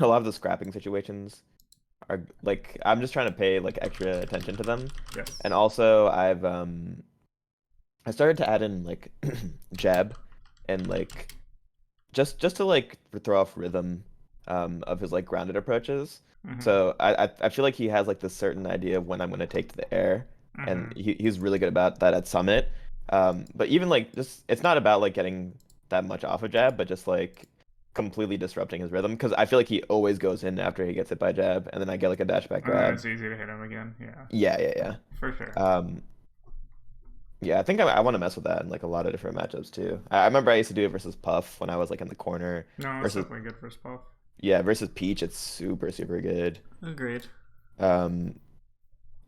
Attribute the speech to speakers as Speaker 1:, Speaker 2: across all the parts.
Speaker 1: a lot of the scrapping situations are like I'm just trying to pay like extra attention to them.
Speaker 2: Yes.
Speaker 1: And also I started to add in like jab and like just to like throw off rhythm of his like grounded approaches.
Speaker 2: Mm-hmm.
Speaker 1: So I feel like he has like this certain idea of when I'm gonna take to the air, and
Speaker 2: Mm-hmm.
Speaker 1: he's really good about that at Summit. But even like just it's not about like getting that much off of jab, but just like completely disrupting his rhythm because I feel like he always goes in after he gets hit by jab, and then I get like a dash back
Speaker 2: And then
Speaker 1: grab.
Speaker 2: it's easy to hit him again. Yeah,
Speaker 1: Yeah, yeah, yeah.
Speaker 2: for sure.
Speaker 1: Um, yeah, I think I want to mess with that in like a lot of different matchups too. I remember I used to do it versus Puff when I was like in the corner
Speaker 2: No, it's
Speaker 1: versus
Speaker 2: definitely good for spell.
Speaker 1: yeah, versus Peach, it's super, super good.
Speaker 2: Agreed.
Speaker 1: Um,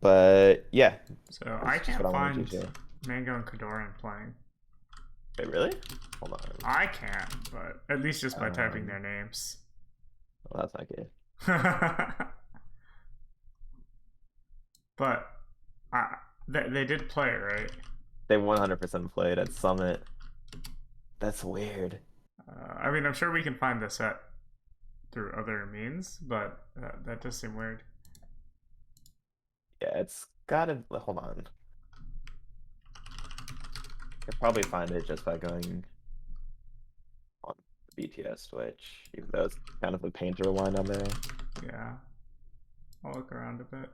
Speaker 1: but yeah,
Speaker 2: So I
Speaker 1: that's just what
Speaker 2: can't
Speaker 1: I wanted to
Speaker 2: find
Speaker 1: share.
Speaker 2: Mango and Kadoran playing.
Speaker 1: Wait, really? Hold on.
Speaker 2: I can't, but at least just by typing
Speaker 1: Um,
Speaker 2: their names.
Speaker 1: well, that's not good.
Speaker 2: But they did play, right?
Speaker 1: They 100% played at Summit. That's weird.
Speaker 2: I mean, I'm sure we can find the set through other means, but that does seem weird.
Speaker 1: Yeah, it's gotta. Hold on. You'll probably find it just by going on the BTS Twitch, even though it's kind of a pain to rewind on there.
Speaker 2: Yeah, I'll look around a bit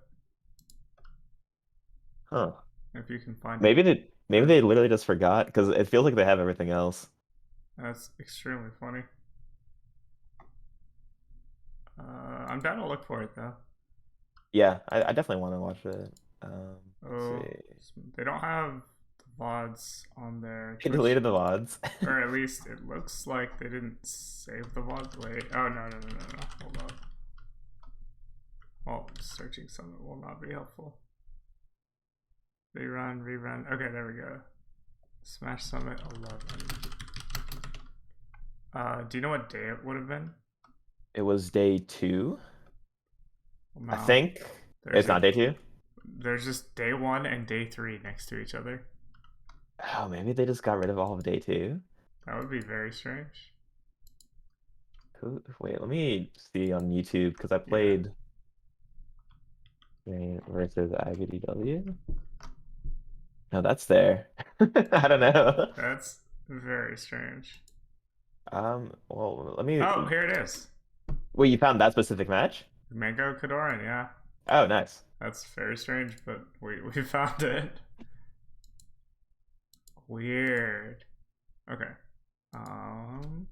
Speaker 1: Huh.
Speaker 2: if you can find it.
Speaker 1: Maybe they literally just forgot because it feels like they have everything else.
Speaker 2: That's extremely funny. I'm down to look for it though.
Speaker 1: Yeah, I definitely want to watch it. Let's
Speaker 2: Oh,
Speaker 1: see.
Speaker 2: they don't have the VODs on their
Speaker 1: They
Speaker 2: Twitch,
Speaker 1: deleted the VODs.
Speaker 2: or at least it looks like they didn't save the VODs. Wait, oh no. Hold on. Well, searching something will not be helpful. Rerun. Okay, there we go. Smash Summit 11. Do you know what day it would have been?
Speaker 1: It was day 2, I
Speaker 2: No,
Speaker 1: think. It's not day 2.
Speaker 2: there's just day 1 and day 3 next to each other.
Speaker 1: Oh, maybe they just got rid of all of day 2.
Speaker 2: That would be very strange.
Speaker 1: Wait, let me see on YouTube because I
Speaker 2: Yeah,
Speaker 1: played versus IBDW. No, that's there. I don't know.
Speaker 2: that's very strange.
Speaker 1: Well, let me.
Speaker 2: Oh, here it is.
Speaker 1: Wait, you found that specific match?
Speaker 2: Mango Kadoran, yeah.
Speaker 1: Oh, nice.
Speaker 2: That's very strange, but we found it. Weird. Okay. Um,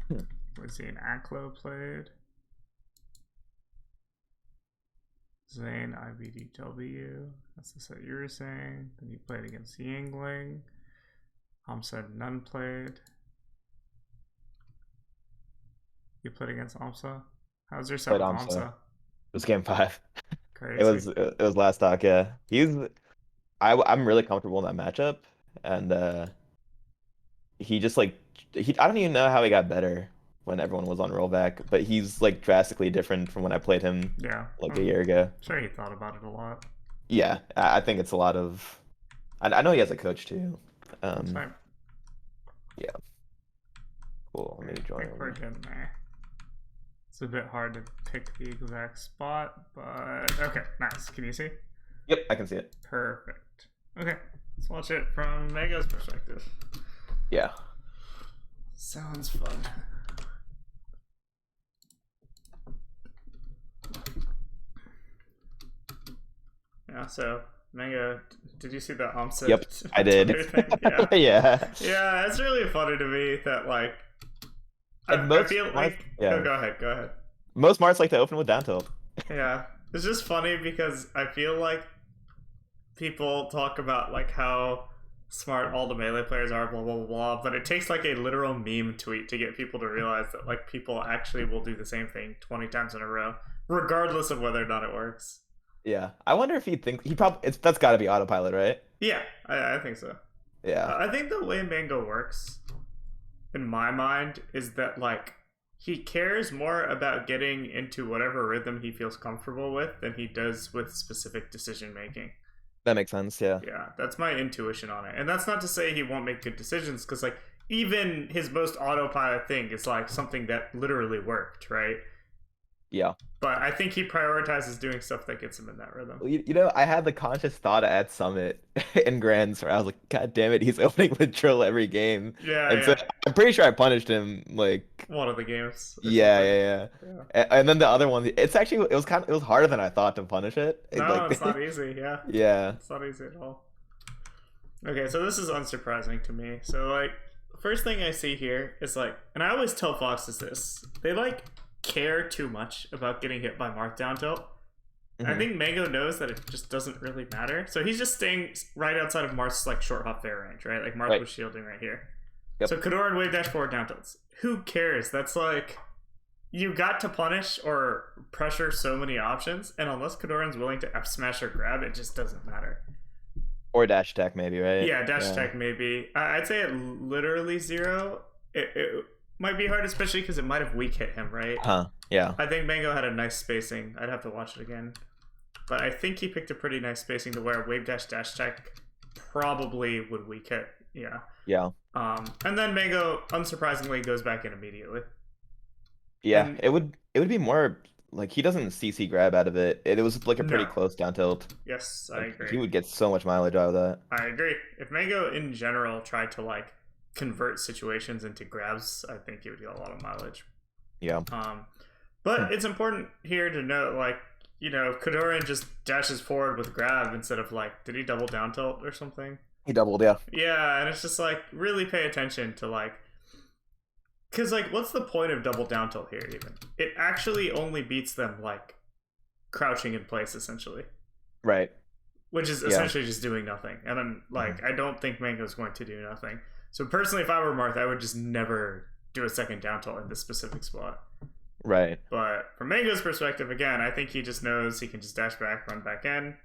Speaker 1: Hmm.
Speaker 2: let's see. An Aklo played. Zain IBDW. That's the set you were saying. Then you played against Yingling. Amsa none played. You played against Amsa. How's your set
Speaker 1: Played
Speaker 2: with
Speaker 1: Amsa.
Speaker 2: Amsa?
Speaker 1: It was game 5. It
Speaker 2: Crazy.
Speaker 1: was it was last talk. Yeah, I'm really comfortable in that matchup, and he just like I don't even know how he got better when everyone was on rollback, but he's like drastically different from when I played him
Speaker 2: Yeah,
Speaker 1: like a
Speaker 2: I'm
Speaker 1: year ago.
Speaker 2: sure he thought about it a lot.
Speaker 1: Yeah, I think it's a lot of. I know he has a coach too.
Speaker 2: That's
Speaker 1: Um,
Speaker 2: fine.
Speaker 1: yeah, cool. Let me
Speaker 2: I think we're
Speaker 1: join.
Speaker 2: getting there. It's a bit hard to pick the exact spot, but okay, nice. Can you see?
Speaker 1: Yep, I can see it.
Speaker 2: Perfect. Okay, let's watch it from Mega's perspective.
Speaker 1: Yeah.
Speaker 2: Sounds fun. Yeah, so Mega, did you see the
Speaker 1: Yep,
Speaker 2: Omset
Speaker 1: I
Speaker 2: Twitter
Speaker 1: did.
Speaker 2: thing? Yeah.
Speaker 1: Yeah.
Speaker 2: Yeah, it's really funny to me that like
Speaker 1: And
Speaker 2: I
Speaker 1: most
Speaker 2: feel
Speaker 1: Marth,
Speaker 2: like oh
Speaker 1: yeah,
Speaker 2: go ahead.
Speaker 1: most Marths like to open with down tilt.
Speaker 2: Yeah. It's just funny because I feel like people talk about like how smart all the melee players are, blah blah blah blah, but it takes like a literal meme tweet to get people to realize that like people actually will do the same thing 20 times in a row, regardless of whether or not it works.
Speaker 1: Yeah, I wonder if he thinks he probably that's got to be autopilot, right?
Speaker 2: Yeah, I think so.
Speaker 1: Yeah.
Speaker 2: I think the way Mango works, in my mind, is that like he cares more about getting into whatever rhythm he feels comfortable with than he does with specific decision making.
Speaker 1: That makes sense, yeah.
Speaker 2: Yeah, that's my intuition on it. And that's not to say he won't make good decisions, because like even his most autopilot thing is like something that literally worked, right?
Speaker 1: Yeah.
Speaker 2: But I think he prioritizes doing stuff that gets him in that rhythm.
Speaker 1: Well, you know, I had the conscious thought at Summit in Grands where I was like, God damn it, he's opening with Trill every game.
Speaker 2: Yeah,
Speaker 1: And so
Speaker 2: yeah.
Speaker 1: I'm pretty sure I punished him like
Speaker 2: One of the games or
Speaker 1: yeah,
Speaker 2: something.
Speaker 1: yeah, yeah.
Speaker 2: Yeah.
Speaker 1: And then the other one, it's actually it was harder than I thought to punish it.
Speaker 2: No, it's
Speaker 1: Like
Speaker 2: not easy. Yeah,
Speaker 1: yeah.
Speaker 2: it's not easy at all. Okay, so this is unsurprising to me. So like, first thing I see here is like, and I always tell Foxes this: they like care too much about getting hit by Marth down tilt. I
Speaker 1: Hmm.
Speaker 2: think Mango knows that it just doesn't really matter, so he's just staying right outside of Marth's like short hop fair range, right? Like Marth
Speaker 1: Right.
Speaker 2: was shielding right here.
Speaker 1: Yep.
Speaker 2: So Kadora and wave dash forward down tilts. Who cares? That's like you got to punish or pressure so many options, and unless Kadoran's willing to F smash or grab, it just doesn't matter.
Speaker 1: Or dash attack maybe, right?
Speaker 2: Yeah, dash
Speaker 1: Yeah.
Speaker 2: attack maybe. I'd say at literally zero. It might be hard, especially because it might have weak hit him, right?
Speaker 1: Huh. Yeah.
Speaker 2: I think Mango had a nice spacing. I'd have to watch it again. But I think he picked a pretty nice spacing to where wave dash dash attack probably would weak hit. Yeah.
Speaker 1: Yeah.
Speaker 2: And then Mango, unsurprisingly, goes back in immediately.
Speaker 1: Yeah.
Speaker 2: And
Speaker 1: It would be more like he doesn't CC grab out of it. It was like a pretty
Speaker 2: no.
Speaker 1: close down tilt.
Speaker 2: Yes, I
Speaker 1: Like
Speaker 2: agree.
Speaker 1: he would get so much mileage out of that.
Speaker 2: I agree. If Mango in general tried to like convert situations into grabs, I think he would get a lot of mileage.
Speaker 1: Yeah.
Speaker 2: But it's important here to note, like, you know, if Kadoran just dashes forward with grab instead of like, did he double down tilt or something?
Speaker 1: He doubled, yeah.
Speaker 2: Yeah, and it's just like really pay attention to like, because like, what's the point of double down tilt here? Even it actually only beats them like crouching in place essentially,
Speaker 1: Right.
Speaker 2: which is
Speaker 1: Yeah.
Speaker 2: essentially just doing nothing. And then like, I don't think Mango's going to do nothing. So personally, if I were Marth, I would just never do a second down tilt in this specific spot.
Speaker 1: Right.
Speaker 2: But from Mango's perspective, again, I think he just knows he can just dash back, run back in,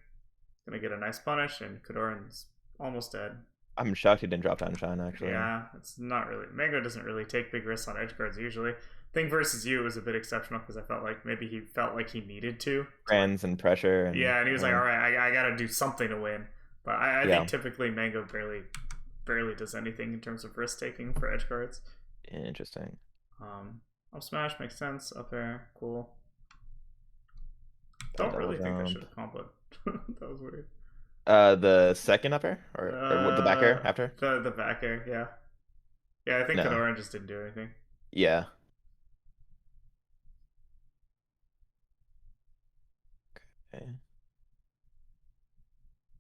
Speaker 2: gonna get a nice punish, and Kadoran's almost dead.
Speaker 1: I'm shocked he didn't drop down shine actually.
Speaker 2: Yeah, it's not really. Mango doesn't really take big risks on edge guards usually. I think versus you was a bit exceptional because I felt like maybe he felt like he needed to.
Speaker 1: Brands and pressure and
Speaker 2: Yeah, and he was like, all right, I gotta do something to win. But I
Speaker 1: Yeah.
Speaker 2: think typically Mango barely does anything in terms of risk taking for edge guards.
Speaker 1: Interesting.
Speaker 2: Up smash makes sense. Up air, cool.
Speaker 1: Double
Speaker 2: Don't really think I
Speaker 1: jump.
Speaker 2: should have comboed. That was weird.
Speaker 1: The second up air or the back air after?
Speaker 2: The back air, yeah. Yeah, I think
Speaker 1: No.
Speaker 2: Kadoran just didn't do anything.
Speaker 1: Yeah. Okay.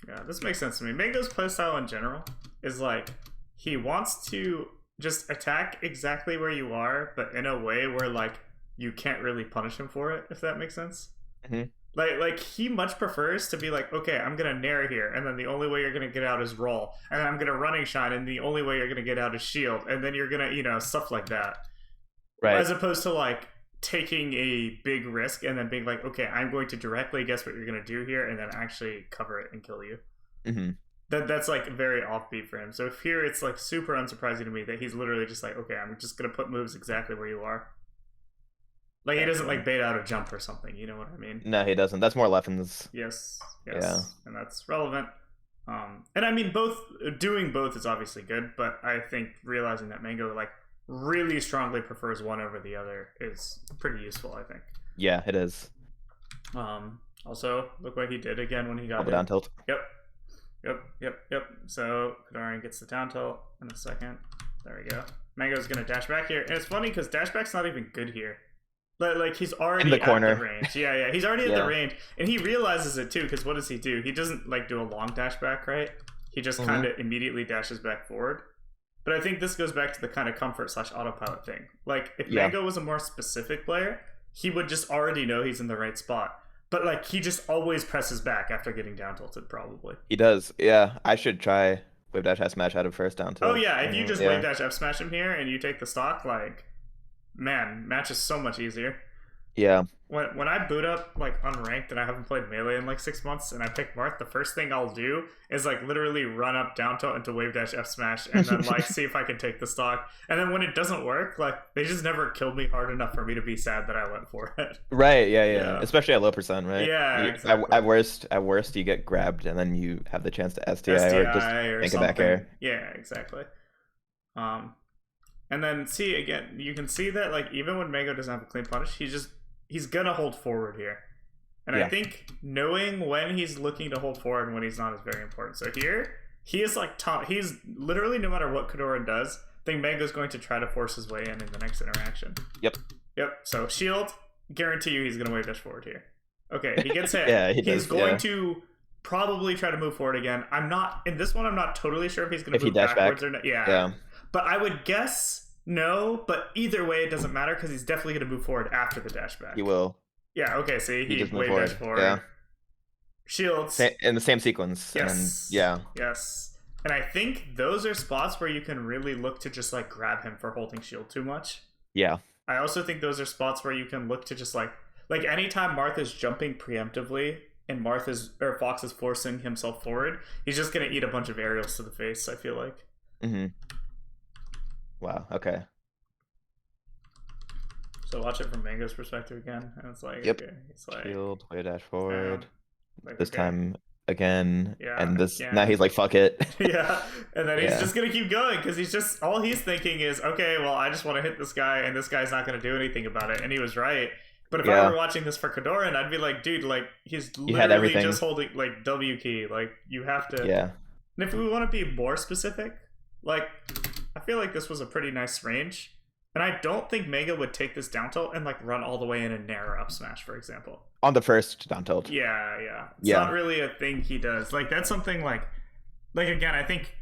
Speaker 2: Yeah, this makes sense to me. Mango's playstyle in general is like he wants to just attack exactly where you are, but in a way where like you can't really punish him for it, if that makes sense.
Speaker 1: Mhm.
Speaker 2: Like he much prefers to be like, okay, I'm gonna nair here, and then the only way you're gonna get out is roll, and then I'm gonna running shine, and the only way you're gonna get out is shield, and then you're gonna, you know, stuff like that.
Speaker 1: Right.
Speaker 2: As opposed to like taking a big risk and then being like, okay, I'm going to directly guess what you're gonna do here, and then actually cover it and kill you.
Speaker 1: Hmm.
Speaker 2: That's like very offbeat for him. So if here it's like super unsurprising to me that he's literally just like, okay, I'm just gonna put moves exactly where you are. Like he doesn't like bait out a jump or something. You know what I mean?
Speaker 1: No, he doesn't. That's more Leffens.
Speaker 2: Yes,
Speaker 1: Yeah.
Speaker 2: and that's relevant. And I mean, doing both is obviously good, but I think realizing that Mango like really strongly prefers one over the other is pretty useful. I think.
Speaker 1: Yeah, it is.
Speaker 2: Also, look what he did again when he got
Speaker 1: Double
Speaker 2: hit.
Speaker 1: down tilt.
Speaker 2: Yep. So Kadarian gets the down tilt in a second. There we go. Mango's gonna dash back here, and it's funny because dash back's not even good here. Like he's already
Speaker 1: In the corner.
Speaker 2: at the range. Yeah. He's already at
Speaker 1: Yeah.
Speaker 2: the range, and he realizes it too. Because what does he do? He doesn't like do a long dash back, right? He just kind of immediately dashes back forward. But I think this goes back to the kind of comfort / autopilot thing. Like if
Speaker 1: Yeah.
Speaker 2: Mango was a more specific player, he would just already know he's in the right spot. But like he just always presses back after getting down tilted, probably.
Speaker 1: He does. Yeah, I should try wave dash S smash out of first down tilt.
Speaker 2: Oh yeah, if you just
Speaker 1: Yeah.
Speaker 2: wave dash F smash him here and you take the stock, like, man, match is so much easier.
Speaker 1: Yeah.
Speaker 2: When I boot up like unranked and I haven't played melee in like 6 months and I pick Marth, the first thing I'll do is like literally run up down tilt into wave dash F smash and then like see if I can take the stock. And then when it doesn't work, like they just never killed me hard enough for me to be sad that I went for it.
Speaker 1: Right. Yeah.
Speaker 2: Yeah.
Speaker 1: Especially at low percent, right?
Speaker 2: Yeah,
Speaker 1: You-
Speaker 2: exactly.
Speaker 1: At worst, you get grabbed and then you have the chance to STI, or just
Speaker 2: STI or
Speaker 1: think
Speaker 2: something.
Speaker 1: of back air.
Speaker 2: Yeah, exactly. And then see again, you can see that like even when Mango doesn't have a clean punish, he's gonna hold forward here. And I
Speaker 1: Yeah.
Speaker 2: think knowing when he's looking to hold forward and when he's not is very important. So here, he is like top. He's literally no matter what Kadoran does, I think Mango's going to try to force his way in the next interaction.
Speaker 1: Yep.
Speaker 2: Yep. So shield, guarantee you he's gonna wave dash forward here. Okay, he gets hit.
Speaker 1: Yeah, he
Speaker 2: He's
Speaker 1: does,
Speaker 2: going
Speaker 1: yeah.
Speaker 2: to probably try to move forward again. I'm not in this one. I'm not totally sure if he's gonna
Speaker 1: If he
Speaker 2: move
Speaker 1: dash
Speaker 2: backwards
Speaker 1: back.
Speaker 2: or not. Yeah.
Speaker 1: Yeah.
Speaker 2: But I would guess no. But either way, it doesn't matter because he's definitely gonna move forward after the dash back.
Speaker 1: He will.
Speaker 2: Yeah. Okay. See,
Speaker 1: He
Speaker 2: he
Speaker 1: just move
Speaker 2: wave dash
Speaker 1: forward.
Speaker 2: forward.
Speaker 1: Yeah.
Speaker 2: Shields.
Speaker 1: In the same sequence.
Speaker 2: Yes.
Speaker 1: And yeah.
Speaker 2: Yes. And I think those are spots where you can really look to just like grab him for holding shield too much.
Speaker 1: Yeah.
Speaker 2: I also think those are spots where you can look to just like anytime Marth is jumping preemptively and Fox is forcing himself forward, he's just gonna eat a bunch of aerials to the face, I feel like.
Speaker 1: Mm-hmm. Wow, okay.
Speaker 2: So watch it from Mango's perspective again. And it's like,
Speaker 1: Yep.
Speaker 2: okay, it's like
Speaker 1: Shield, way dash forward.
Speaker 2: like,
Speaker 1: This
Speaker 2: okay.
Speaker 1: time again.
Speaker 2: Yeah,
Speaker 1: And this
Speaker 2: yeah.
Speaker 1: now he's like, fuck it.
Speaker 2: Yeah, and then he's
Speaker 1: Yeah.
Speaker 2: just gonna keep going because he's just all he's thinking is, okay, well, I just want to hit this guy, and this guy's not gonna do anything about it, and he was right. But if I
Speaker 1: Yeah.
Speaker 2: were watching this for Kadoran, I'd be like, dude, like he's
Speaker 1: had
Speaker 2: literally
Speaker 1: everything.
Speaker 2: just holding like W key, like you have to.
Speaker 1: Yeah.
Speaker 2: And if we want to be more specific, like I feel like this was a pretty nice range, and I don't think Mega would take this down tilt and like run all the way in a narrow up smash, for example.
Speaker 1: On the first down tilt.
Speaker 2: Yeah, yeah. It's
Speaker 1: Yeah.
Speaker 2: not really a thing he does. Like that's something like again, I think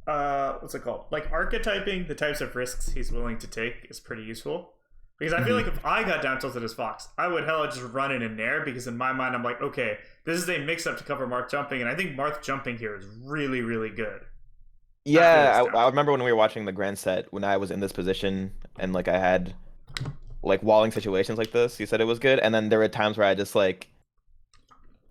Speaker 2: what's it called? Like archetyping the types of risks he's willing to take is pretty useful. Because I feel like if I got down tilted as Fox, I would hella just run in an air because in my mind I'm like, okay, this is a mix up to cover Marth jumping, and I think Marth jumping here is really, really good.
Speaker 1: Yeah, I remember when we were watching the grand set when I was in this position and like I had like walling situations like this. You said it was good, and then there were times where I just like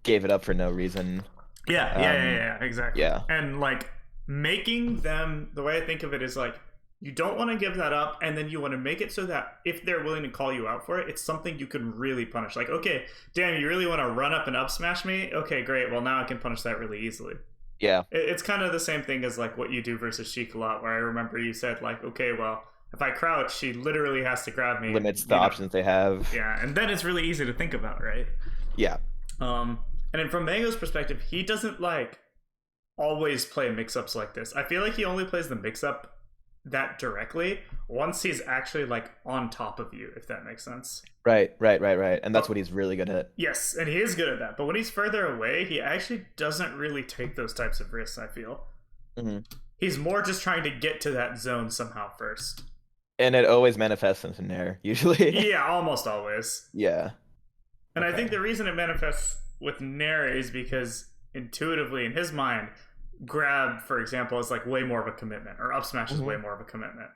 Speaker 1: gave it up for no reason.
Speaker 2: Yeah, exactly.
Speaker 1: Yeah.
Speaker 2: And like making them, the way I think of it is like you don't want to give that up, and then you want to make it so that if they're willing to call you out for it, it's something you can really punish. Like, okay, damn, you really want to run up and up smash me? Okay, great. Well, now I can punish that really easily.
Speaker 1: Yeah.
Speaker 2: It's kind of the same thing as like what you do versus Sheik a lot, where I remember you said like, okay, well, if I crouch, she literally has to grab me.
Speaker 1: Limits the options they have.
Speaker 2: Yeah, and then it's really easy to think about, right?
Speaker 1: Yeah.
Speaker 2: And then from Mango's perspective, he doesn't like always play mix-ups like this. I feel like he only plays the mix-up that directly once he's actually like on top of you, if that makes sense.
Speaker 1: Right. And that's what he's really good at.
Speaker 2: Yes, and he is good at that. But when he's further away, he actually doesn't really take those types of risks, I feel.
Speaker 1: Mm-hmm.
Speaker 2: He's more just trying to get to that zone somehow first.
Speaker 1: And it always manifests into Nair, usually.
Speaker 2: Yeah, almost always.
Speaker 1: Yeah.
Speaker 2: And I think the reason it manifests with Nair is because intuitively in his mind, grab, for example, is like way more of a commitment, or up smash is way more of a commitment.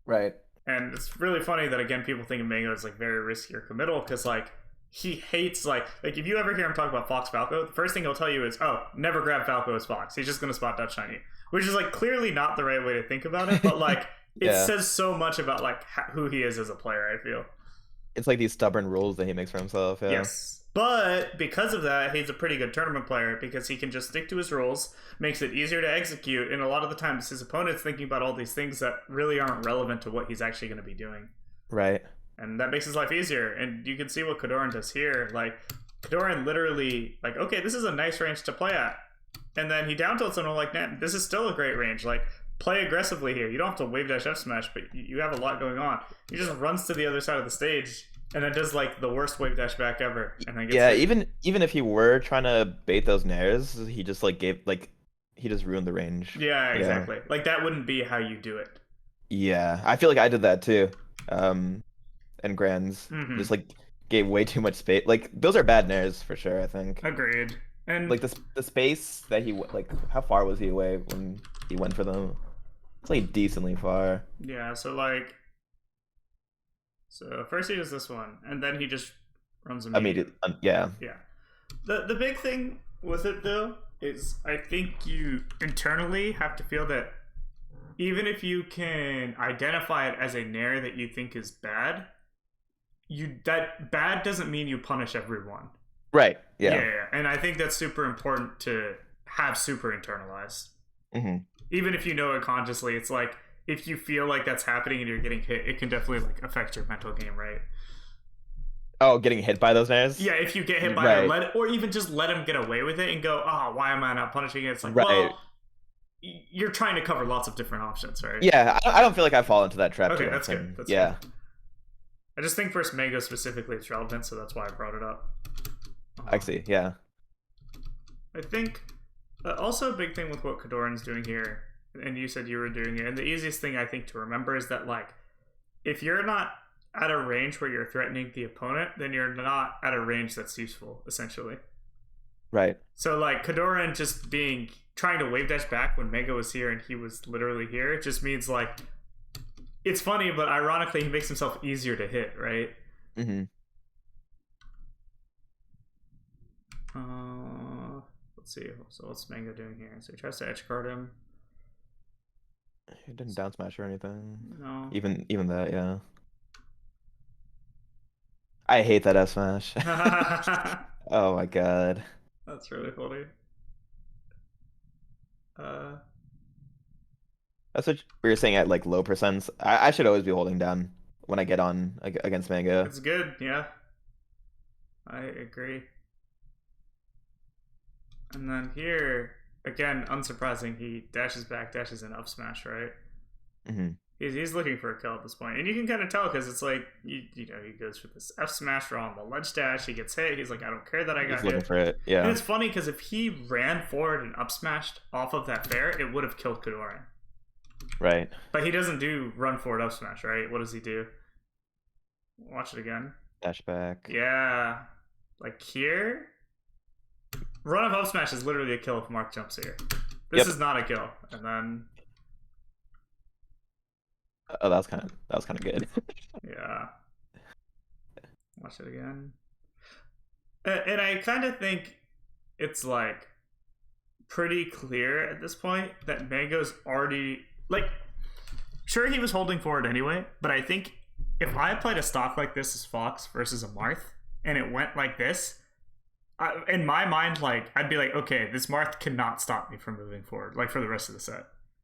Speaker 1: Right.
Speaker 2: And it's really funny that again people think of Mango as like very risky or committal because like he hates like if you ever hear him talk about Fox Falco, the first thing he'll tell you is, oh, never grab Falco as Fox. He's just gonna spot Dutch Shiny, which is like clearly not the right way to think about it, but like it says so much about like who he is as a player, I feel.
Speaker 1: It's like these stubborn rules that he makes for himself. Yeah.
Speaker 2: Yes. But because of that, he's a pretty good tournament player because he can just stick to his rules, makes it easier to execute, and a lot of the times his opponent's thinking about all these things that really aren't relevant to what he's actually going to be doing.
Speaker 1: Right.
Speaker 2: And that makes his life easier. And you can see what Kadoran does here. Like, Kadoran literally, like, okay, this is a nice range to play at. And then he down tilts him and I'm like, nah, this is still a great range. Like, play aggressively here. You don't have to wave dash F smash, but you have a lot going on. He just runs to the other side of the stage and then does like the worst wave dash back ever. And then gets
Speaker 1: even if he were trying to bait those nairs, he just like he just ruined the range.
Speaker 2: Yeah, exactly. Yeah. Like that wouldn't be how you do it.
Speaker 1: Yeah, I feel like I did that too. And Grands just like gave way too much space. Like those are bad nairs for sure, I think.
Speaker 2: Agreed. And
Speaker 1: like the space that he like, how far was he away when he went for them? It's like decently far.
Speaker 2: Yeah, so like, so first he does this one, and then he just runs immediately.
Speaker 1: Yeah.
Speaker 2: Yeah. The big thing with it though is I think you internally have to feel that even if you can identify it as a nair that you think is bad, that bad doesn't mean you punish everyone.
Speaker 1: Right. Yeah.
Speaker 2: Yeah. And I think that's super important to have super internalized.
Speaker 1: Mm-hmm.
Speaker 2: Even if you know it consciously, it's like if you feel like that's happening and you're getting hit, it can definitely like affect your mental game, right?
Speaker 1: Oh, getting hit by those nairs?
Speaker 2: Yeah, if you get hit by it,
Speaker 1: Right.
Speaker 2: or even just let him get away with it and go, oh, why am I not punishing it? It's like,
Speaker 1: Right.
Speaker 2: well, you're trying to cover lots of different options, right?
Speaker 1: Yeah, I don't feel like I fall into that trap
Speaker 2: Okay,
Speaker 1: too
Speaker 2: that's good.
Speaker 1: often.
Speaker 2: That's good.
Speaker 1: Yeah,
Speaker 2: I just think for Mango specifically it's relevant, so that's why I brought it up.
Speaker 1: I see. Yeah.
Speaker 2: I think also a big thing with what Kadoran's doing here, and you said you were doing it, and the easiest thing I think to remember is that like if you're not at a range where you're threatening the opponent, then you're not at a range that's useful, essentially.
Speaker 1: Right.
Speaker 2: So like Kadoran just being trying to wave dash back when Mega was here and he was literally here, it just means like it's funny, but ironically he makes himself easier to hit, right?
Speaker 1: Mm-hmm.
Speaker 2: Let's see. So what's Mango doing here? So he tries to edge guard him.
Speaker 1: He didn't down smash or anything.
Speaker 2: No.
Speaker 1: Even that, yeah. I hate that F smash. Oh my god.
Speaker 2: That's really funny. Uh,
Speaker 1: That's what we were saying at like low percents. I should always be holding down when I get on against Mango.
Speaker 2: it's good, yeah. I agree. And then here, again, unsurprising, he dashes back, dashes in up smash, right?
Speaker 1: Mm-hmm.
Speaker 2: He's looking for a kill at this point, and you can kind of tell because it's like you know he goes for this F smash on the ledge dash. He gets hit. He's like, I don't care that I
Speaker 1: He's
Speaker 2: got
Speaker 1: looking
Speaker 2: hit.
Speaker 1: for it.
Speaker 2: And
Speaker 1: Yeah.
Speaker 2: it's funny because if he ran forward and up smashed off of that fair, it would have killed Kadoran.
Speaker 1: Right.
Speaker 2: But he doesn't do run forward up smash, right? What does he do? Watch it again.
Speaker 1: Dash back.
Speaker 2: Yeah, like here, run of up smash is literally a kill if Marth jumps here. This
Speaker 1: Yep.
Speaker 2: is not a kill, and then
Speaker 1: Oh, that was kind of good.
Speaker 2: yeah, watch it again. And I kind of think it's like pretty clear at this point that Mango's already like sure he was holding forward anyway, but I think if I played a stock like this as Fox versus a Marth and it went like this, in my mind, like I'd be like, okay, this Marth cannot stop me from moving forward, like for the rest of the set.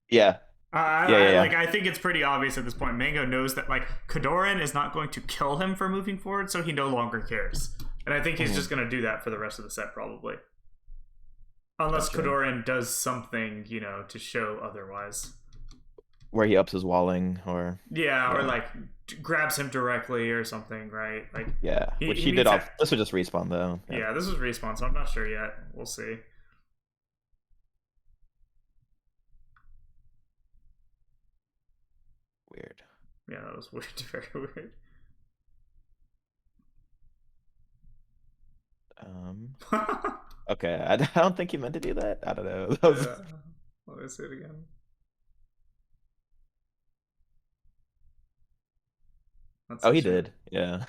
Speaker 1: Yeah. Yeah.
Speaker 2: Like I think it's pretty obvious at this point. Mango knows that like Kadoran is not going to kill him for moving forward, so he no longer cares. And I think he's just going to do that for the rest of the set, probably. Unless
Speaker 1: Gotcha.
Speaker 2: Kadoran does something, you know, to show otherwise.
Speaker 1: Where he ups his walling or
Speaker 2: Yeah, or like grabs him directly or something, right? Like
Speaker 1: yeah, which he did
Speaker 2: needs
Speaker 1: off. This was just respawn though.
Speaker 2: Yeah, this was respawn, so I'm not sure yet. We'll see.
Speaker 1: Weird.
Speaker 2: Yeah, that was weird. Very weird.
Speaker 1: Okay, I don't think he meant to do that. I don't know. That was...
Speaker 2: Yeah. Let me see it again.
Speaker 1: Oh, he did. Yeah.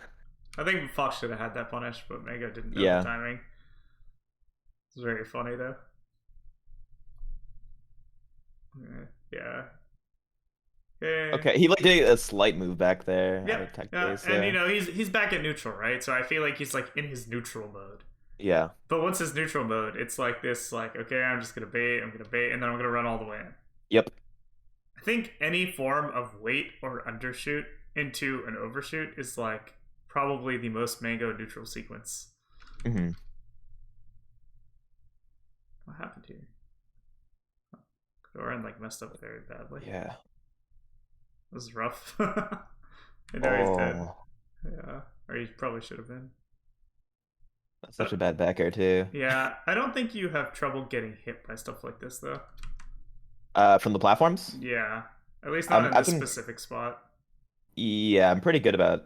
Speaker 2: I think Fox should have had that punished, but Mango didn't know
Speaker 1: Yeah.
Speaker 2: the timing. It's very funny though. Yeah.
Speaker 1: Okay, he like did a slight move back there.
Speaker 2: Yeah.
Speaker 1: Technically, so.
Speaker 2: And you know he's back at neutral, right? So I feel like he's like in his neutral mode.
Speaker 1: Yeah.
Speaker 2: But once his neutral mode, it's like this, like, okay, I'm just gonna bait, and then I'm gonna run all the way in.
Speaker 1: Yep.
Speaker 2: I think any form of wait or undershoot into an overshoot is like probably the most Mango neutral sequence.
Speaker 1: Mm-hmm.
Speaker 2: What happened here? Kadoran like messed up very badly.
Speaker 1: Yeah.
Speaker 2: This is rough. And now he's dead. Yeah, or he probably should have been.
Speaker 1: That's such a bad back air too.
Speaker 2: Yeah, I don't think you have trouble getting hit by stuff like this though.
Speaker 1: From the platforms?
Speaker 2: Yeah, at least not in this specific spot.
Speaker 1: Yeah, I'm pretty good about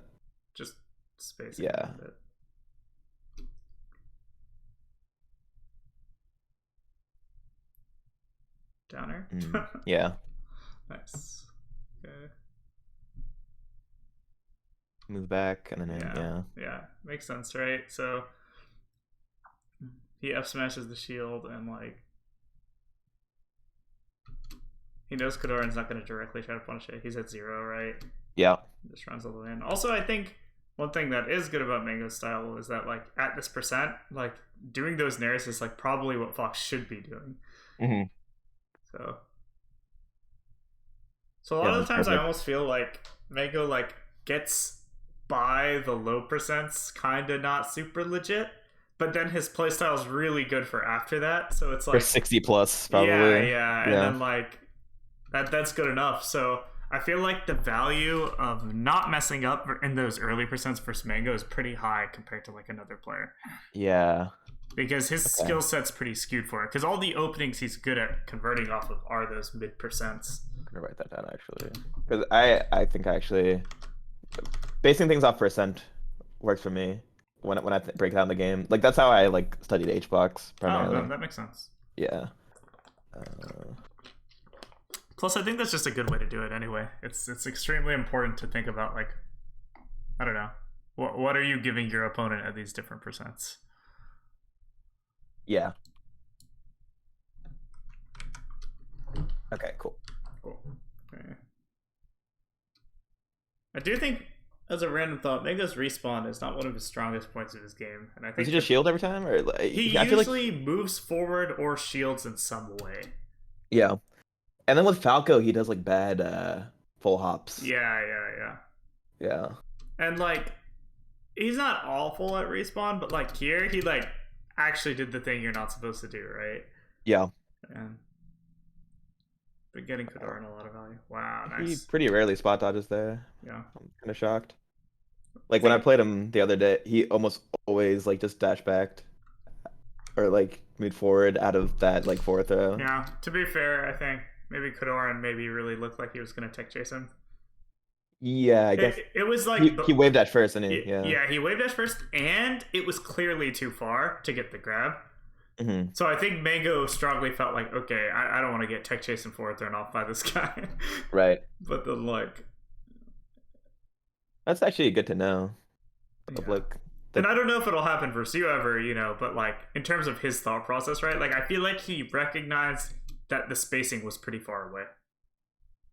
Speaker 2: just spacing.
Speaker 1: Yeah.
Speaker 2: A bit. Downer.
Speaker 1: Yeah.
Speaker 2: Nice. Okay.
Speaker 1: Move back and then
Speaker 2: Yeah, makes sense, right? So he F smashes the shield and like he knows Kadoran's not going to directly try to punish it. He's at 0, right?
Speaker 1: Yeah.
Speaker 2: He just runs all the way in. Also, I think one thing that is good about Mango's style is that like at this percent, like doing those nairs is like probably what Fox should be doing.
Speaker 1: Mm-hmm.
Speaker 2: So So a lot
Speaker 1: Yeah,
Speaker 2: of the
Speaker 1: that's
Speaker 2: times I
Speaker 1: perfect.
Speaker 2: almost feel like Mango like gets by the low percents kind of not super legit, but then his playstyle is really good for after that. So it's
Speaker 1: For
Speaker 2: like
Speaker 1: 60 plus,
Speaker 2: yeah,
Speaker 1: probably.
Speaker 2: yeah, and
Speaker 1: Yeah.
Speaker 2: then like that's good enough. So I feel like the value of not messing up in those early percents versus Mango is pretty high compared to like another player
Speaker 1: Yeah.
Speaker 2: because his
Speaker 1: Okay.
Speaker 2: skill set's pretty skewed for it. Because all the openings he's good at converting off of are those mid percents.
Speaker 1: I'm gonna write that down actually. Because I think I actually basing things off percent works for me when I break down the game. Like that's how I like studied HBox
Speaker 2: Oh, no,
Speaker 1: primarily.
Speaker 2: that makes sense.
Speaker 1: Yeah. Uh,
Speaker 2: Plus, I think that's just a good way to do it anyway. It's extremely important to think about like I don't know what are you giving your opponent at these different percents.
Speaker 1: yeah. Okay, cool.
Speaker 2: Cool. Okay. I do think, as a random thought, Mega's respawn is not one of his strongest points of his game, and I
Speaker 1: Does
Speaker 2: think
Speaker 1: he just shield every time, or
Speaker 2: he
Speaker 1: like, I feel like
Speaker 2: usually moves forward or shields in some way.
Speaker 1: yeah. And then with Falco, he does like bad full hops.
Speaker 2: Yeah, yeah, yeah.
Speaker 1: Yeah.
Speaker 2: And like, he's not awful at respawn, but like here, he like actually did the thing you're not supposed to do, right?
Speaker 1: Yeah.
Speaker 2: And been getting
Speaker 1: Uh,
Speaker 2: Fedora in a lot of value. Wow,
Speaker 1: he
Speaker 2: nice.
Speaker 1: pretty rarely spot dodges there.
Speaker 2: Yeah.
Speaker 1: I'm kind of shocked.
Speaker 2: I
Speaker 1: Like when I
Speaker 2: think,
Speaker 1: played him the other day, he almost always like just dash backed or like moved forward out of that like fourth row.
Speaker 2: yeah, to be fair, I think maybe Kodoran maybe really looked like he was going to tech chase him.
Speaker 1: Yeah, I guess
Speaker 2: It was like,
Speaker 1: he waved at first, and he yeah.
Speaker 2: yeah, he waved dash first, and it was clearly too far to get the grab.
Speaker 1: Hmm.
Speaker 2: So I think Mango strongly felt like, okay, I don't want to get tech chase and forward thrown off by this guy.
Speaker 1: Right.
Speaker 2: But then, like,
Speaker 1: That's actually good to know. Of
Speaker 2: yeah.
Speaker 1: like
Speaker 2: And
Speaker 1: the
Speaker 2: I don't know if it'll happen versus you ever, but like, in terms of his thought process, right? Like, I feel like he recognized that the spacing was pretty far away.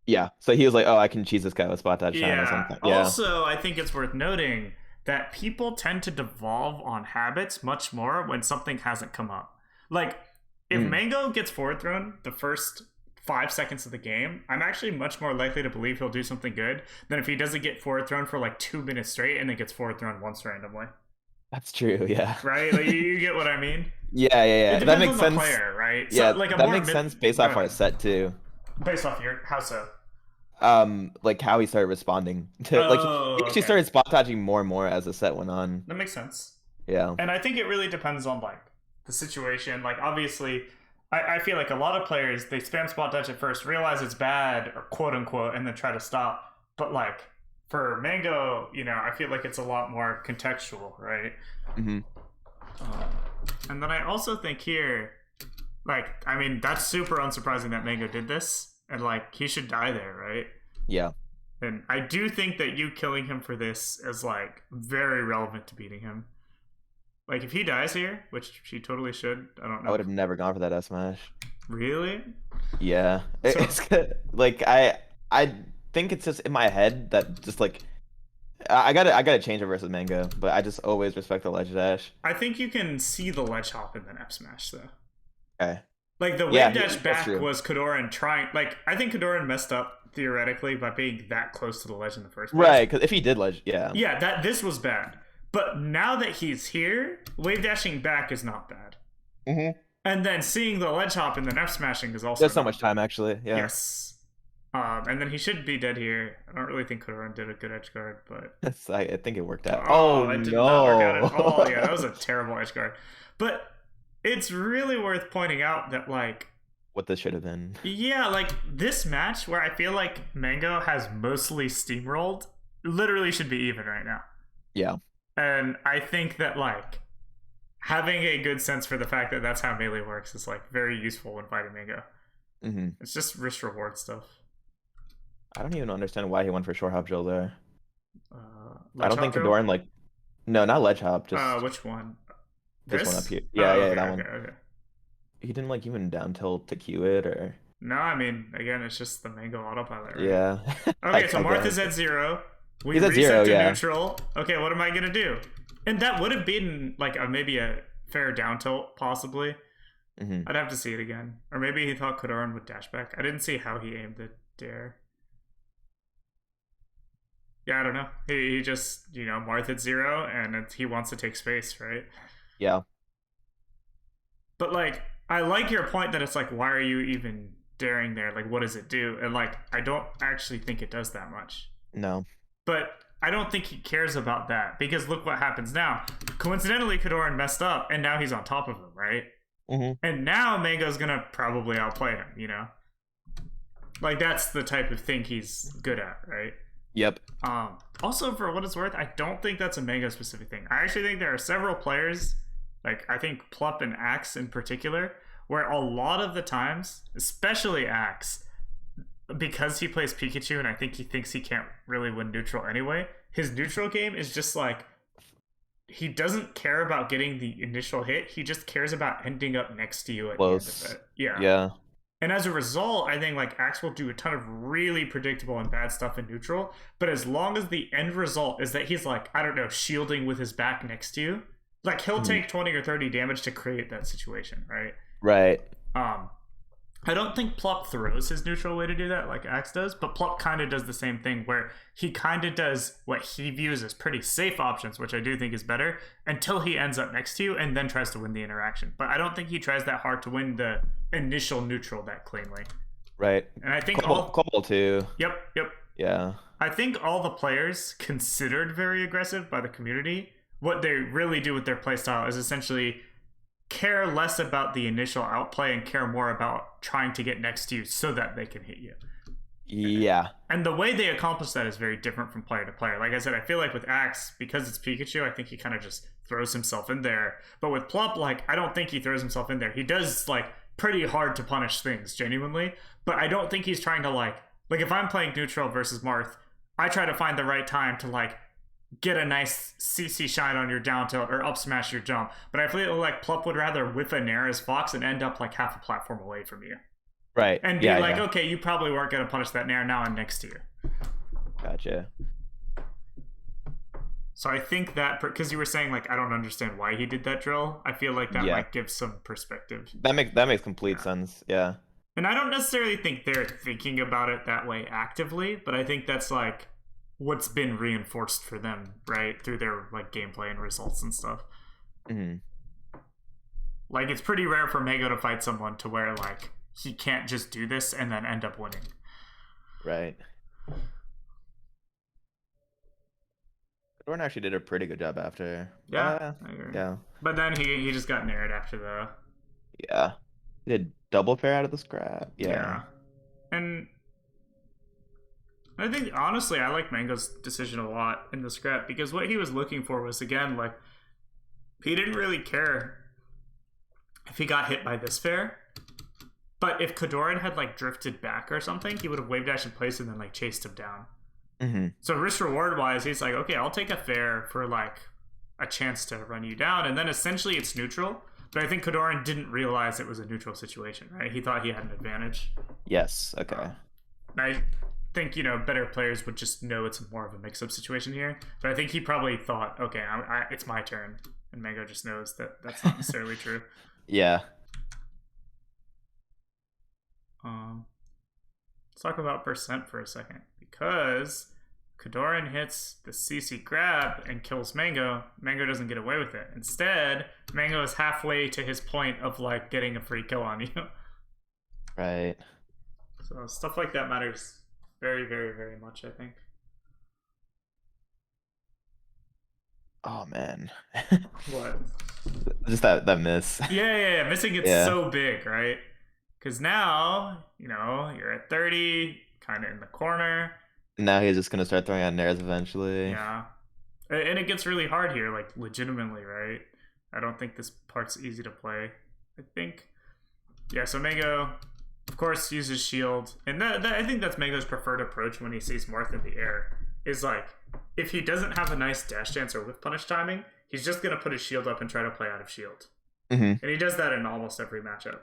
Speaker 1: yeah. So he was like, oh, I can cheese this guy with spot dodge China
Speaker 2: Yeah.
Speaker 1: sometimes. Yeah.
Speaker 2: Also, I think it's worth noting that people tend to devolve on habits much more when something hasn't come up. Like, if
Speaker 1: Mm.
Speaker 2: Mango gets forward thrown the first 5 seconds of the game, I'm actually much more likely to believe he'll do something good than if he doesn't get forward thrown for like 2 minutes straight and then gets forward thrown once randomly.
Speaker 1: That's true. Yeah.
Speaker 2: Right? Like, you get what I mean?
Speaker 1: Yeah, yeah,
Speaker 2: It
Speaker 1: yeah. That
Speaker 2: depends
Speaker 1: makes
Speaker 2: on the
Speaker 1: sense.
Speaker 2: player, right? So,
Speaker 1: Yeah,
Speaker 2: like, a
Speaker 1: that
Speaker 2: more
Speaker 1: makes
Speaker 2: mid.
Speaker 1: sense based
Speaker 2: Go
Speaker 1: off our
Speaker 2: ahead.
Speaker 1: set too.
Speaker 2: Based off your. How so?
Speaker 1: Like how he started responding to like he
Speaker 2: Oh,
Speaker 1: actually
Speaker 2: okay.
Speaker 1: started spot dodging more and more as the set went on.
Speaker 2: That makes sense.
Speaker 1: Yeah.
Speaker 2: And I think it really depends on like the situation. Like obviously, I feel like a lot of players they spam spot dodge at first, realize it's bad or quote unquote, and then try to stop. But like for Mango, I feel like it's a lot more contextual, right?
Speaker 1: Hmm.
Speaker 2: Um, and then I also think here, like, I mean, that's super unsurprising that Mango did this, and like he should die there, right?
Speaker 1: Yeah.
Speaker 2: And I do think that you killing him for this is like very relevant to beating him. Like if he dies here, which she totally should, I don't
Speaker 1: I
Speaker 2: know.
Speaker 1: would have never gone for that S smash.
Speaker 2: Really?
Speaker 1: Yeah.
Speaker 2: So
Speaker 1: It's good. Like I think it's just in my head that just like I gotta change it versus Mango, but I just always respect the ledge dash.
Speaker 2: I think you can see the ledge hop in the F smash though.
Speaker 1: Okay.
Speaker 2: Like the
Speaker 1: Yeah,
Speaker 2: wave dash
Speaker 1: that's
Speaker 2: back
Speaker 1: true.
Speaker 2: was Kodoran trying. Like I think Kodoran messed up theoretically by being that close to the ledge in the first place.
Speaker 1: Right, because if he did ledge, yeah.
Speaker 2: Yeah, that this was bad. But now that he's here, wave dashing back is not bad.
Speaker 1: Hmm.
Speaker 2: And then seeing the ledge hop and then F smashing is also
Speaker 1: There's so
Speaker 2: not
Speaker 1: much
Speaker 2: bad.
Speaker 1: time actually. Yeah.
Speaker 2: Yes. And then he should be dead here. I don't really think Kodoran did a good edge guard, but
Speaker 1: I think it worked out. Oh
Speaker 2: oh, it did not work out at all. Yeah, that
Speaker 1: no.
Speaker 2: was a terrible edge guard. But it's really worth pointing out that like
Speaker 1: What this should have been.
Speaker 2: yeah, like this match where I feel like Mango has mostly steamrolled literally should be even right now.
Speaker 1: Yeah.
Speaker 2: And I think that like having a good sense for the fact that that's how melee works is like very useful when fighting Mango.
Speaker 1: Hmm.
Speaker 2: It's just risk reward stuff.
Speaker 1: I don't even understand why he went for short hop drill there. I
Speaker 2: Ledge
Speaker 1: don't
Speaker 2: hop
Speaker 1: think
Speaker 2: drill?
Speaker 1: Kadoran like no, not ledge hop, just
Speaker 2: Which one?
Speaker 1: this one up
Speaker 2: This?
Speaker 1: here.
Speaker 2: Oh,
Speaker 1: Yeah, yeah,
Speaker 2: okay,
Speaker 1: that
Speaker 2: okay,
Speaker 1: one.
Speaker 2: okay.
Speaker 1: He didn't like even down tilt to cue it or
Speaker 2: No, I mean, again, it's just the Mango autopilot, right?
Speaker 1: yeah.
Speaker 2: Okay, so
Speaker 1: I
Speaker 2: Marth
Speaker 1: guess.
Speaker 2: is at 0. We
Speaker 1: He's at
Speaker 2: reset
Speaker 1: 0,
Speaker 2: to
Speaker 1: yeah.
Speaker 2: neutral. Okay, what am I gonna do? And that would have been like maybe a fair down tilt, possibly.
Speaker 1: Hmm.
Speaker 2: I'd have to see it again. Or maybe he thought Kodoran would dash back. I didn't see how he aimed the dare. Yeah, I don't know. He just, Marth at 0, and he wants to take space, right?
Speaker 1: Yeah.
Speaker 2: But like, I like your point that it's like, why are you even daring there? Like, what does it do? And like, I don't actually think it does that much.
Speaker 1: No.
Speaker 2: But I don't think he cares about that because look what happens now. Coincidentally, Kadoran messed up, and now he's on top of him, right?
Speaker 1: Hmm.
Speaker 2: And now Mango's gonna probably outplay him. Like that's the type of thing he's good at, right?
Speaker 1: Yep.
Speaker 2: Also, for what it's worth, I don't think that's a Mango specific thing. I actually think there are several players, like I think Plup and Axe in particular, where a lot of the times, especially Axe, because he plays Pikachu and I think he thinks he can't really win neutral anyway, his neutral game is just like he doesn't care about getting the initial hit. He just cares about ending up next to you at
Speaker 1: Close.
Speaker 2: the end of it. Yeah.
Speaker 1: Yeah.
Speaker 2: And as a result, I think like Axe will do a ton of really predictable and bad stuff in neutral. But as long as the end result is that he's like, I don't know, shielding with his back next to you, like he'll take 20 or 30 damage to create that situation, right?
Speaker 1: Right.
Speaker 2: I don't think Plup throws his neutral way to do that like Axe does, but Plup kind of does the same thing where he kind of does what he views as pretty safe options, which I do think is better, until he ends up next to you and then tries to win the interaction. But I don't think he tries that hard to win the initial neutral that cleanly.
Speaker 1: Right.
Speaker 2: And I think
Speaker 1: Cobalt too.
Speaker 2: Yep.
Speaker 1: Yeah.
Speaker 2: I think all the players considered very aggressive by the community. What they really do with their playstyle is essentially care less about the initial outplay and care more about trying to get next to you so that they can hit you.
Speaker 1: Yeah.
Speaker 2: And the way they accomplish that is very different from player to player. Like I said, I feel like with Axe, because it's Pikachu, I think he kind of just throws himself in there. But with Plup, like, I don't think he throws himself in there. He does, like, pretty hard to punish things, genuinely. But I don't think he's trying to, like if I'm playing neutral versus Marth, I try to find the right time to, like, get a nice CC shine on your down tilt or up smash your jump. But I feel like Plup would rather whiff a Nair as Fox and end up like half a platform away from you.
Speaker 1: Right.
Speaker 2: And be like, okay, you probably weren't going to punish that Nair. Now I'm next to you.
Speaker 1: Gotcha.
Speaker 2: So I think that, because you were saying like, I don't understand why he did that drill. I feel like that might give some perspective.
Speaker 1: That makes complete sense. Yeah.
Speaker 2: And I don't necessarily think they're thinking about it that way actively, but I think that's like what's been reinforced for them, right, through their like gameplay and results and stuff. Like it's pretty rare for Mego to fight someone to where like he can't just do this and then end up winning.
Speaker 1: Right. Jordan actually did a pretty good job after.
Speaker 2: Yeah, I agree.
Speaker 1: Yeah.
Speaker 2: But then he just got nared after the.
Speaker 1: Yeah. He did double fair out of the scrap. Yeah.
Speaker 2: And I think honestly, I like Mango's decision a lot in the scrap because what he was looking for was again like he didn't really care if he got hit by this fair, but if Kadoran had like drifted back or something, he would have wave dashed in place and then like chased him down. So risk reward wise, he's like, okay, I'll take a fair for like a chance to run you down, and then essentially it's neutral. But I think Kadoran didn't realize it was a neutral situation, right? He thought he had an advantage.
Speaker 1: Yes. Okay.
Speaker 2: I think better players would just know it's more of a mix-up situation here. But I think he probably thought, okay, it's my turn, and Mango just knows that that's not necessarily true.
Speaker 1: Yeah.
Speaker 2: Let's talk about percent for a second because Kadoran hits the CC grab and kills Mango. Mango doesn't get away with it. Instead, Mango is halfway to his point of like getting a free kill on you.
Speaker 1: Right.
Speaker 2: So stuff like that matters very, very, very much, I think.
Speaker 1: Oh man.
Speaker 2: What?
Speaker 1: Just that miss.
Speaker 2: Yeah. Missing it's so big, right? Because now, you're at 30, kind of in the corner.
Speaker 1: Now he's just going to start throwing out nairs eventually.
Speaker 2: Yeah. And it gets really hard here, like, legitimately, right? I don't think this part's easy to play. I think. Yeah, so Mango, of course, uses shield. And I think that's Mango's preferred approach when he sees Marth in the air. Is like, if he doesn't have a nice dash dance or whiff punish timing, he's just going to put his shield up and try to play out of shield. And he does that in almost every matchup.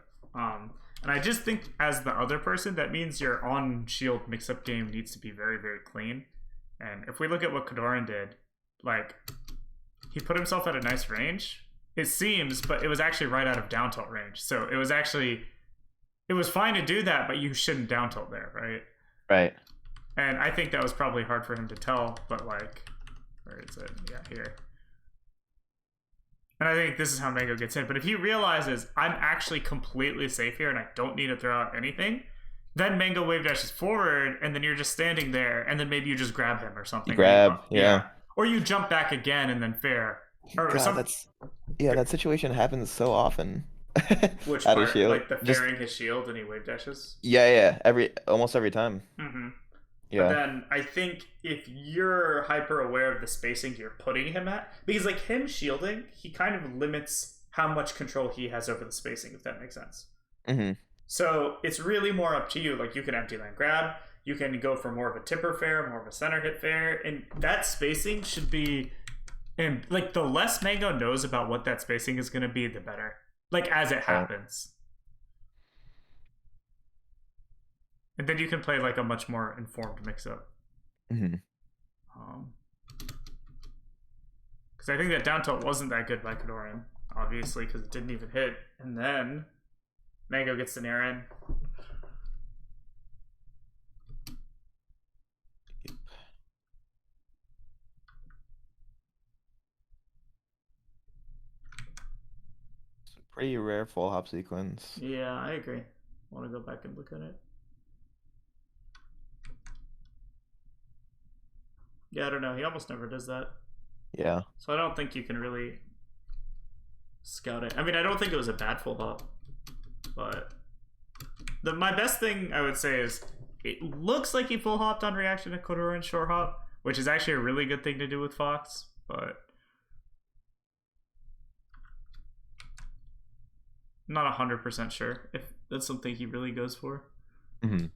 Speaker 2: And I just think as the other person, that means your on-shield mix-up game needs to be very, very clean. And if we look at what Kadoran did, like, he put himself at a nice range. It seems, but it was actually right out of down tilt range. So it was fine to do that, but you shouldn't down tilt there, right?
Speaker 1: Right.
Speaker 2: And I think that was probably hard for him to tell, but like, where is it? Yeah, here. And I think this is how Mango gets in. But if he realizes I'm actually completely safe here and I don't need to throw out anything, then Mango wave dashes forward, and then you're just standing there, and then maybe you just grab him or
Speaker 1: You
Speaker 2: something.
Speaker 1: grab,
Speaker 2: yeah.
Speaker 1: yeah.
Speaker 2: Or you jump back again and then fair. Or
Speaker 1: God,
Speaker 2: some,
Speaker 1: that's yeah, that situation happens so often.
Speaker 2: which
Speaker 1: Out of
Speaker 2: part?
Speaker 1: shield.
Speaker 2: Like the
Speaker 1: Just
Speaker 2: fairing his shield and he wave dashes?
Speaker 1: yeah, yeah. Almost every time.
Speaker 2: Mm-hmm. But
Speaker 1: Yeah.
Speaker 2: then I think if you're hyper aware of the spacing you're putting him at, because like him shielding, he kind of limits how much control he has over the spacing, if that makes sense.
Speaker 1: Hmm.
Speaker 2: So it's really more up to you. Like you can empty land grab, you can go for more of a tipper fair, more of a center hit fair, and that spacing should be. And like the less Mango knows about what that spacing is going to be, the better. Like as it happens. And then you can play like a much more informed mix-up.
Speaker 1: Hmm.
Speaker 2: Because I think that down tilt wasn't that good by Kadorian, obviously, because it didn't even hit. And then Mango gets the nair in.
Speaker 1: Pretty rare full hop sequence.
Speaker 2: Yeah, I agree. Want to go back and look at it? Yeah, I don't know. He almost never does that.
Speaker 1: Yeah.
Speaker 2: So I don't think you can really scout it. I mean, I don't think it was a bad full hop, but my best thing I would say is it looks like he full hopped on reaction to Kodoran's short hop, which is actually a really good thing to do with Fox, but I'm not 100% sure if that's something he really goes for.
Speaker 1: Hmm.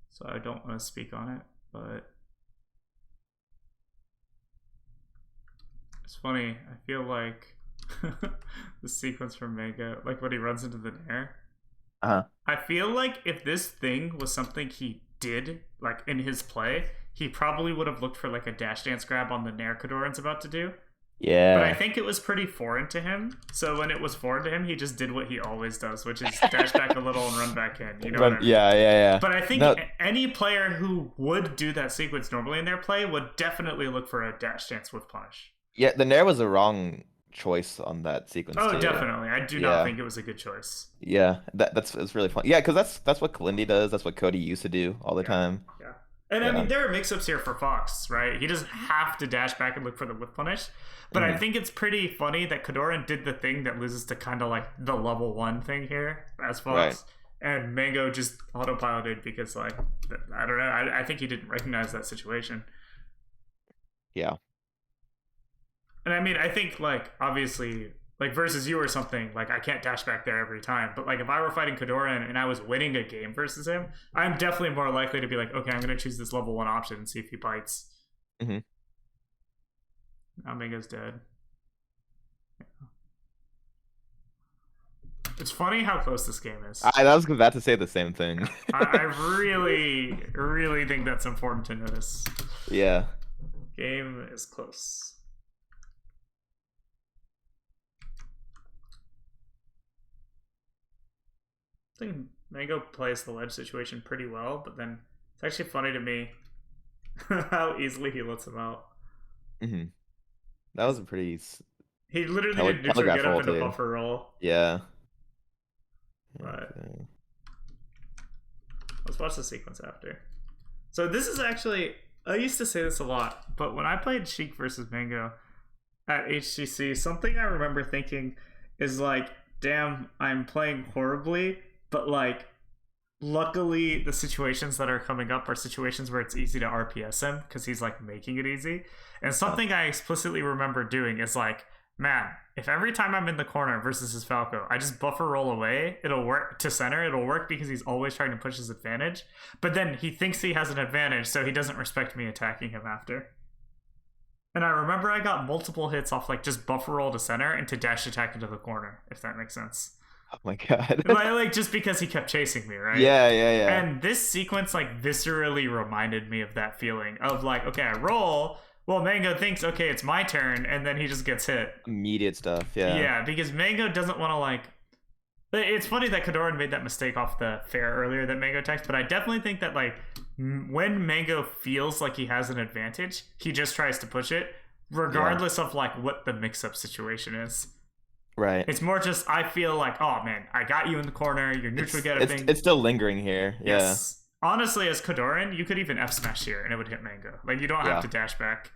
Speaker 2: So I don't want to speak on it, but it's funny. I feel like the sequence from Mega, like when he runs into the nair. I feel like if this thing was something he did, like in his play, he probably would have looked for like a dash dance grab on the nair Kadoran's about to do.
Speaker 1: Yeah.
Speaker 2: But I think it was pretty foreign to him. So when it was foreign to him, he just did what he always does, which is dash back a little and run back in. You know what I mean?
Speaker 1: Yeah, yeah, yeah.
Speaker 2: But I think
Speaker 1: No.
Speaker 2: any player who would do that sequence normally in their play would definitely look for a dash dance with punish.
Speaker 1: Yeah, the nair was the wrong choice on that sequence.
Speaker 2: Oh,
Speaker 1: too.
Speaker 2: definitely. I do not think it was a good choice.
Speaker 1: Yeah, it's really fun. Yeah, because that's what Kalindi does. That's what Cody used to do all the time.
Speaker 2: Yeah. And I mean, there are mix-ups here for Fox, right? He doesn't have to dash back and look for the whip punish. But I think it's pretty funny that Kadoran did the thing that loses to kind of like the level 1 thing here as Fox. Right. And Mango just autopiloted because, like, I don't know. I think he didn't recognize that situation.
Speaker 1: Yeah.
Speaker 2: And I mean, I think, like, obviously, like, versus you or something, like, I can't dash back there every time. But, like, if I were fighting Kadoran and I was winning a game versus him, I'm definitely more likely to be like, okay, I'm going to choose this level 1 option and see if he bites.
Speaker 1: Mm-hmm.
Speaker 2: Now Mango's dead. Yeah. It's funny how close this game is.
Speaker 1: I was about to say the same thing.
Speaker 2: I really, really think that's important to notice.
Speaker 1: Yeah.
Speaker 2: Game is close. I think Mango plays the ledge situation pretty well, but then it's actually funny to me how easily he lets him out.
Speaker 1: Mm-hmm. That was a pretty.
Speaker 2: He literally did neutral get up in a buffer roll.
Speaker 1: Yeah.
Speaker 2: But let's watch the sequence after. So this is actually, I used to say this a lot, but when I played Sheik versus Mango at HGC, something I remember thinking is like, damn, I'm playing horribly, but like, luckily the situations that are coming up are situations where it's easy to RPS him because he's like making it easy. And something I explicitly remember doing is like, man, if every time I'm in the corner versus his Falco, I just buffer roll away, it'll work to center. It'll work because he's always trying to push his advantage. But then he thinks he has an advantage, so he doesn't respect me attacking him after. And I remember I got multiple hits off like just buffer roll to center and to dash attack into the corner, if that makes sense.
Speaker 1: Oh my god.
Speaker 2: like just because he kept chasing me, right?
Speaker 1: Yeah, yeah, yeah.
Speaker 2: And this sequence like viscerally reminded me of that feeling of like, okay, I roll. Well, Mango thinks, okay, it's my turn, and then he just gets hit.
Speaker 1: Immediate stuff, yeah.
Speaker 2: Yeah, because Mango doesn't want to, like... It's funny that Kadoran made that mistake off the fair earlier that Mango texted, but I definitely think that, like, when Mango feels like he has an advantage, he just tries to push it,
Speaker 1: Yeah.
Speaker 2: regardless of like what the mix-up situation is.
Speaker 1: Right.
Speaker 2: It's more just I feel like, oh man, I got you in the corner. You're neutral
Speaker 1: It's
Speaker 2: get a
Speaker 1: it's
Speaker 2: thing.
Speaker 1: it's still lingering here. Yeah.
Speaker 2: Yes. Honestly, as Kodoran, you could even F smash here and it would hit Mango. Like you don't have
Speaker 1: Yeah.
Speaker 2: to dash back.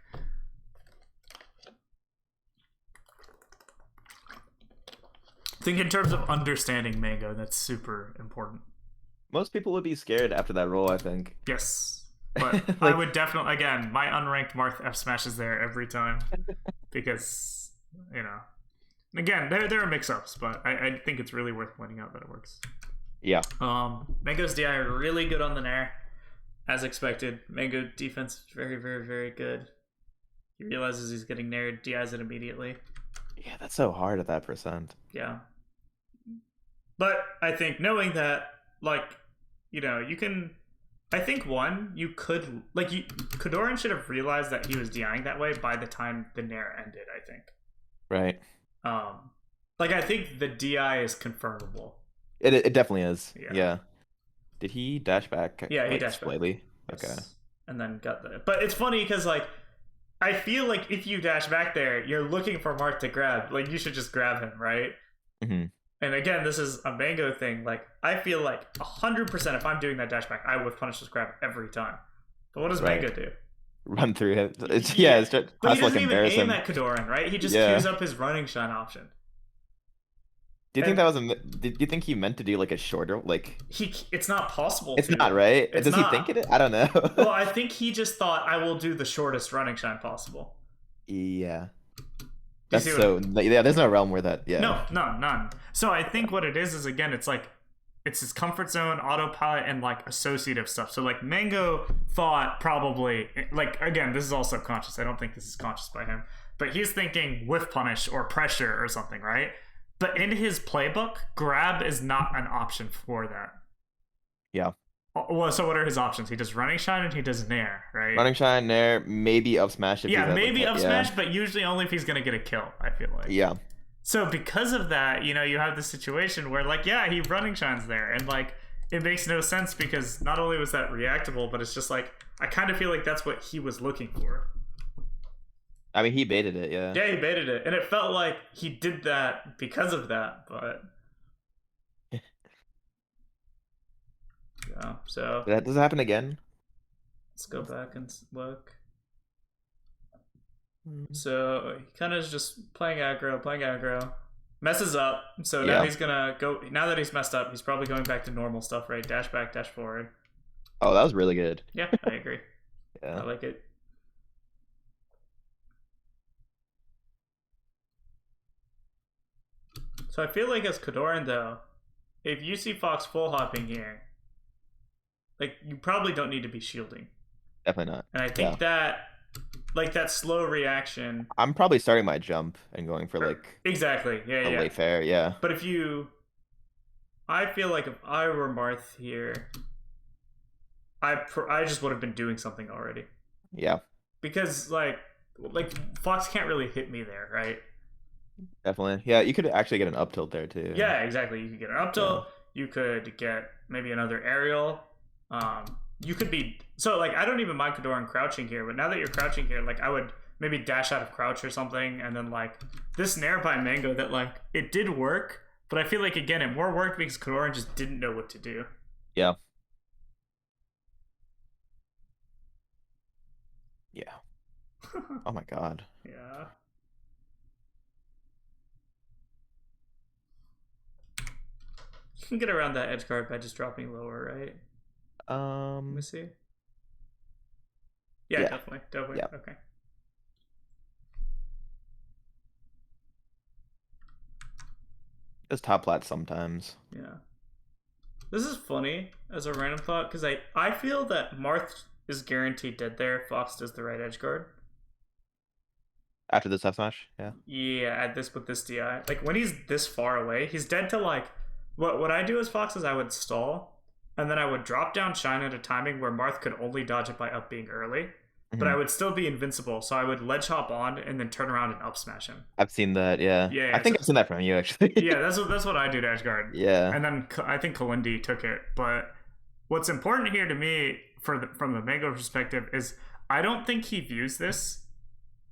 Speaker 2: I think in terms of understanding Mango, that's super important.
Speaker 1: Most people would be scared after that roll, I think.
Speaker 2: Yes. But I
Speaker 1: Like,
Speaker 2: would definitely, again, my unranked Marth F smashes there every time because, you know, again, there are mix-ups, but I think it's really worth pointing out that it works.
Speaker 1: yeah.
Speaker 2: Mango's DI are really good on the Nair, as expected. Mango defense is very, very, very good. He realizes he's getting Nair, DIs it immediately.
Speaker 1: Yeah, that's so hard at that percent.
Speaker 2: Yeah. But I think knowing that, like, you know, you can. I think one, you could like Kodoran should have realized that he was DIing that way by the time the Nair ended. I think.
Speaker 1: Right.
Speaker 2: Like I think the DI is confirmable.
Speaker 1: It definitely is.
Speaker 2: Yeah.
Speaker 1: Yeah. Did he dash back
Speaker 2: Yeah, he
Speaker 1: like
Speaker 2: dashed back.
Speaker 1: slightly?
Speaker 2: Yes.
Speaker 1: Okay.
Speaker 2: And then got the. But it's funny because like I feel like if you dash back there, you're looking for Marth to grab. Like you should just grab him, right?
Speaker 1: Hmm.
Speaker 2: And again, this is a Mango thing. Like I feel like 100% if I'm doing that dash back, I would punish this grab every time. But what does
Speaker 1: Right.
Speaker 2: Mango do?
Speaker 1: Run through him. It's just
Speaker 2: But he
Speaker 1: to like
Speaker 2: doesn't even
Speaker 1: embarrass
Speaker 2: aim
Speaker 1: him.
Speaker 2: at Kodoran, right? He just
Speaker 1: Yeah.
Speaker 2: queues up his running shine option.
Speaker 1: Do you think
Speaker 2: And
Speaker 1: that was did you think he meant to do like a shorter like
Speaker 2: it's not possible
Speaker 1: it's
Speaker 2: to.
Speaker 1: not right?
Speaker 2: It's
Speaker 1: Does he think
Speaker 2: not.
Speaker 1: it? I don't know.
Speaker 2: Well, I think he just thought I will do the shortest running shine possible.
Speaker 1: Yeah.
Speaker 2: Do you
Speaker 1: That's
Speaker 2: see
Speaker 1: so
Speaker 2: what
Speaker 1: yeah, there's no realm where that yeah.
Speaker 2: No, none. So I think what it is again, it's like it's his comfort zone, autopilot, and like associative stuff. So like Mango thought probably like again, this is all subconscious. I don't think this is conscious by him, but he's thinking whiff punish or pressure or something, right? But in his playbook, grab is not an option for that.
Speaker 1: Yeah.
Speaker 2: Well, so what are his options? He does running shine and he does nair, right?
Speaker 1: Running shine there, maybe up smash if he's
Speaker 2: Yeah,
Speaker 1: at
Speaker 2: maybe
Speaker 1: like
Speaker 2: up
Speaker 1: yeah.
Speaker 2: smash, but usually only if he's gonna get a kill. I feel like.
Speaker 1: Yeah.
Speaker 2: So because of that, you know, you have this situation where like, yeah, he running shines there, and like it makes no sense because not only was that reactable, but it's just like I kind of feel like that's what he was looking for.
Speaker 1: I mean he baited it, yeah.
Speaker 2: Yeah, he baited it, and it felt like he did that because of that, but yeah. So
Speaker 1: Does it happen again?
Speaker 2: let's go back and look. So he kind of is just playing aggro, messes up. So now
Speaker 1: Yeah.
Speaker 2: he's gonna go. Now that he's messed up, he's probably going back to normal stuff, right? Dash back, dash forward.
Speaker 1: Oh, that was really good.
Speaker 2: Yeah, I agree. I
Speaker 1: Yeah.
Speaker 2: like it. So I feel like as Kodoran though, if you see Fox full hopping here, like you probably don't need to be shielding.
Speaker 1: Definitely not.
Speaker 2: And I think that like that slow reaction.
Speaker 1: I'm probably starting my jump and going for like
Speaker 2: Exactly. Yeah,
Speaker 1: a
Speaker 2: yeah.
Speaker 1: late fair, yeah.
Speaker 2: But if you I feel like if I were Marth here, I just would have been doing something already.
Speaker 1: Yeah.
Speaker 2: Because like Fox can't really hit me there, right?
Speaker 1: Definitely. Yeah, you could actually get an up tilt there too.
Speaker 2: Yeah, exactly. You could get an up tilt. You could get maybe another aerial. You could be so like I don't even mind Kodoran crouching here, but now that you're crouching here, like I would maybe dash out of crouch or something, and then like this nair by Mango that like it did work, but I feel like again it more worked because Kodoran just didn't know what to do.
Speaker 1: Yeah. Yeah. Oh my god.
Speaker 2: Yeah. You can get around that edge guard by just dropping lower, right? Let me see. Yeah,
Speaker 1: Yeah.
Speaker 2: definitely.
Speaker 1: Yeah.
Speaker 2: Okay.
Speaker 1: It's top plat sometimes.
Speaker 2: Yeah. This is funny as a random thought because I feel that Marth is guaranteed dead there if Fox does the right edge guard.
Speaker 1: After this F smash, yeah.
Speaker 2: Yeah, at this with this DI. Like when he's this far away, he's dead to like what I do as Fox is I would stall and then I would drop down shine at a timing where Marth could only dodge it by up being early. But I would still be invincible, so I would ledge hop on and then turn around and up smash him.
Speaker 1: I've seen that, yeah.
Speaker 2: Yeah,
Speaker 1: I think I've seen that from you actually.
Speaker 2: Yeah, that's what I do to edge guard.
Speaker 1: Yeah.
Speaker 2: And then I think Kalindi took it, but what's important here to me from the Mango perspective is I don't think he views this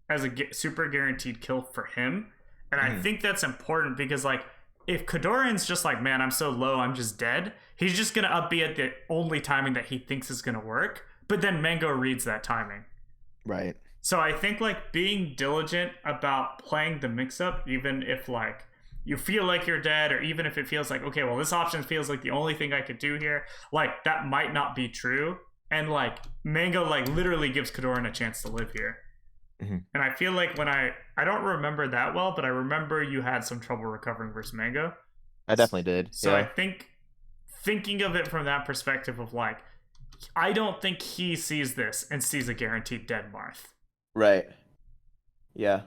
Speaker 2: as a super guaranteed kill for him, and I think that's important because like if Kadoran's just like, man, I'm so low, I'm just dead, he's just gonna up B at the only timing that he thinks is gonna work. But then Mango reads that timing.
Speaker 1: Right.
Speaker 2: So I think like being diligent about playing the mix up, even if like you feel like you're dead, or even if it feels like, okay, well, this option feels like the only thing I could do here, like that might not be true. And like Mango like literally gives Kadoran a chance to live here. And I feel like when I don't remember that well, but I remember you had some trouble recovering versus Mango.
Speaker 1: I definitely did.
Speaker 2: So I think thinking of it from that perspective of like, I don't think he sees this and sees a guaranteed dead Marth.
Speaker 1: Right. Yeah.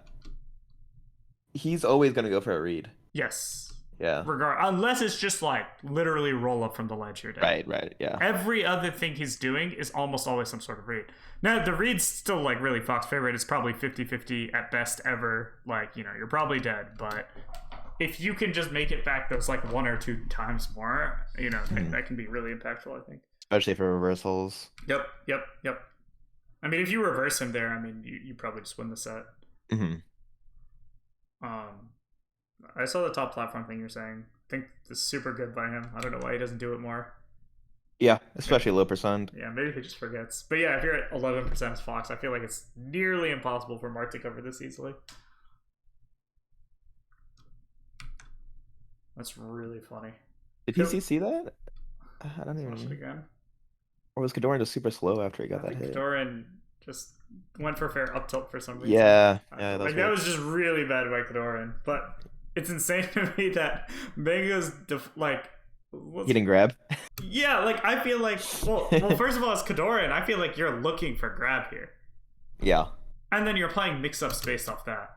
Speaker 1: He's always gonna go for a read.
Speaker 2: Yes.
Speaker 1: Yeah.
Speaker 2: Unless it's just like literally roll up from the ledge you're dead.
Speaker 1: Right. Yeah.
Speaker 2: Every other thing he's doing is almost always some sort of read. Now, the read's still like really Fox favorite. It's probably 50-50 at best ever. Like, you know, you're probably dead. But if you can just make it back those like 1 or 2 times more, you know, that can be really impactful, I think.
Speaker 1: Especially for reversals.
Speaker 2: Yep. I mean, if you reverse him there, I mean, you probably just win the set. I saw the top platform thing you're saying. I think it's super good by him. I don't know why he doesn't do it more.
Speaker 1: Yeah, especially low percent.
Speaker 2: Yeah, maybe he just forgets. But yeah, if you're at 11% as Fox, I feel like it's nearly impossible for Marth to cover this easily. That's really funny.
Speaker 1: Did he see that? I don't even
Speaker 2: watch it again.
Speaker 1: Or was Kadoran just super slow after he got that hit?
Speaker 2: Kadoran just went for fair up tilt for some reason.
Speaker 1: Yeah,
Speaker 2: like that was just really bad by Kadoran. But it's insane to me that Mango's
Speaker 1: he didn't grab.
Speaker 2: Yeah, like I feel like well, first of all, it's Kadoran. I feel like you're looking for grab here.
Speaker 1: Yeah.
Speaker 2: And then you're playing mix-ups based off that.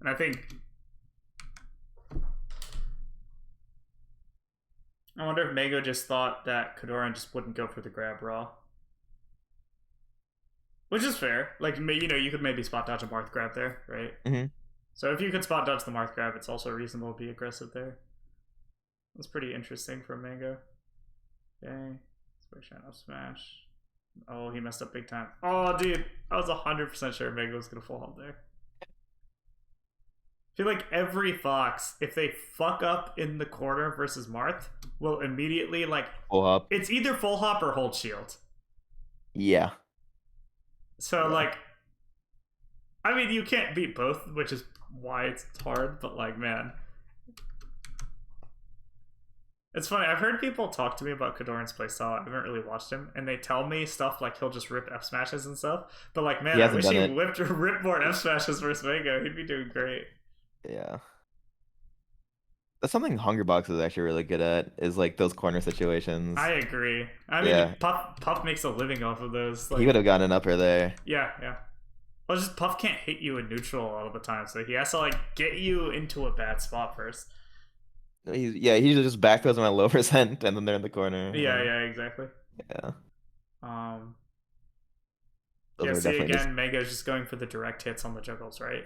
Speaker 2: And I wonder if Mango just thought that Kadoran just wouldn't go for the grab raw. Which is fair. Like, you know, you could maybe spot dodge a Marth grab there, right? So if you could spot dodge the Marth grab, it's also reasonable to be aggressive there. That's pretty interesting from Mango. Okay. Switch up smash. Oh, he messed up big time. Oh, dude. I was 100% sure Mango was going to full hop there. I feel like every Fox, if they fuck up in the corner versus Marth, will immediately, like...
Speaker 1: Full hop.
Speaker 2: It's either full hop or hold shield.
Speaker 1: Yeah.
Speaker 2: So, like... I mean, you can't beat both, which is why it's hard, but, like, man... It's funny, I've heard people talk to me about Kadoran's playstyle. I haven't really watched him, and they tell me stuff like he'll just rip F smashes and stuff. But like, man, I wish he ripped more F smashes versus Mango. He'd be doing great.
Speaker 1: Yeah. That's something Hungerbox is actually really good at, is like those corner situations.
Speaker 2: I agree. I mean, Puff makes a living off of those. Like,
Speaker 1: he would have gotten an upper there.
Speaker 2: Yeah. Well, just Puff can't hit you in neutral all of the time, so he has to like get you into a bad spot first.
Speaker 1: He just back throws them at low percent, and then they're in the corner.
Speaker 2: Yeah, exactly.
Speaker 1: Yeah.
Speaker 2: See, again, Mango's just going for the direct hits on the juggles, right?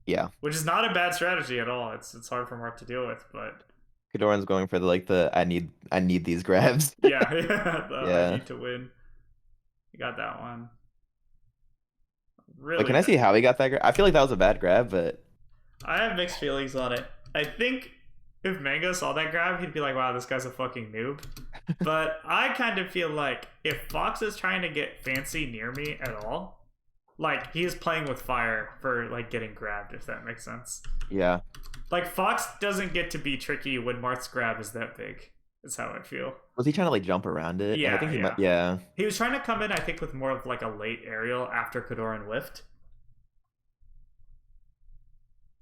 Speaker 1: Yeah.
Speaker 2: Which is not a bad strategy at all. It's hard for Marth to deal with, but
Speaker 1: Kadoran's going for the I need these grabs.
Speaker 2: Yeah. I need to win. You got that one. Really?
Speaker 1: But can I see how he got that grab? I feel like that was a bad grab, but
Speaker 2: I have mixed feelings on it. I think if Mango saw that grab, he'd be like, wow, this guy's a fucking noob. But I kind of feel like if Fox is trying to get fancy near me at all, like, he is playing with fire for, like, getting grabbed, if that makes sense.
Speaker 1: Yeah.
Speaker 2: Like, Fox doesn't get to be tricky when Marth's grab is that big, is how I feel.
Speaker 1: Was he trying to, like, jump around it?
Speaker 2: Yeah,
Speaker 1: I think
Speaker 2: He was trying to come in, I think, with more of, like, a late aerial after Kadoran whiffed.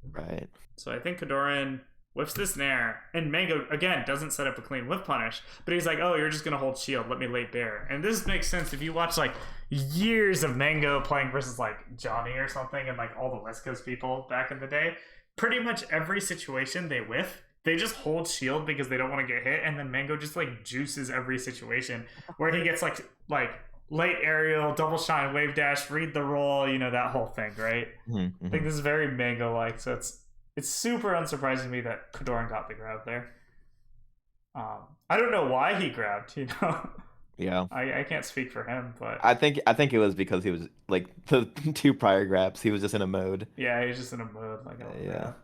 Speaker 1: Right.
Speaker 2: So I think Kadoran whiffs this nair, and Mango, again, doesn't set up a clean whiff punish, but he's like, oh, you're just going to hold shield, let me late bear. And this makes sense if you watch, like, years of Mango playing versus, like, Johnny or something, and, like, all the West Coast people back in the day. Pretty much every situation they whiff, they just hold shield because they don't want to get hit, and then Mango just, like, juices every situation, where he gets, like late aerial, double shine, wave dash, read the roll, you know, that whole thing, right? I think this is very Mango-like, so it's super unsurprising to me that Kadoran got the grab there. I don't know why he grabbed. You know,
Speaker 1: Yeah.
Speaker 2: I can't speak for him, but
Speaker 1: I think it was because he was like the two prior grabs. He was just in a mode.
Speaker 2: yeah, he's just in a mode like oh
Speaker 1: Yeah,
Speaker 2: bad.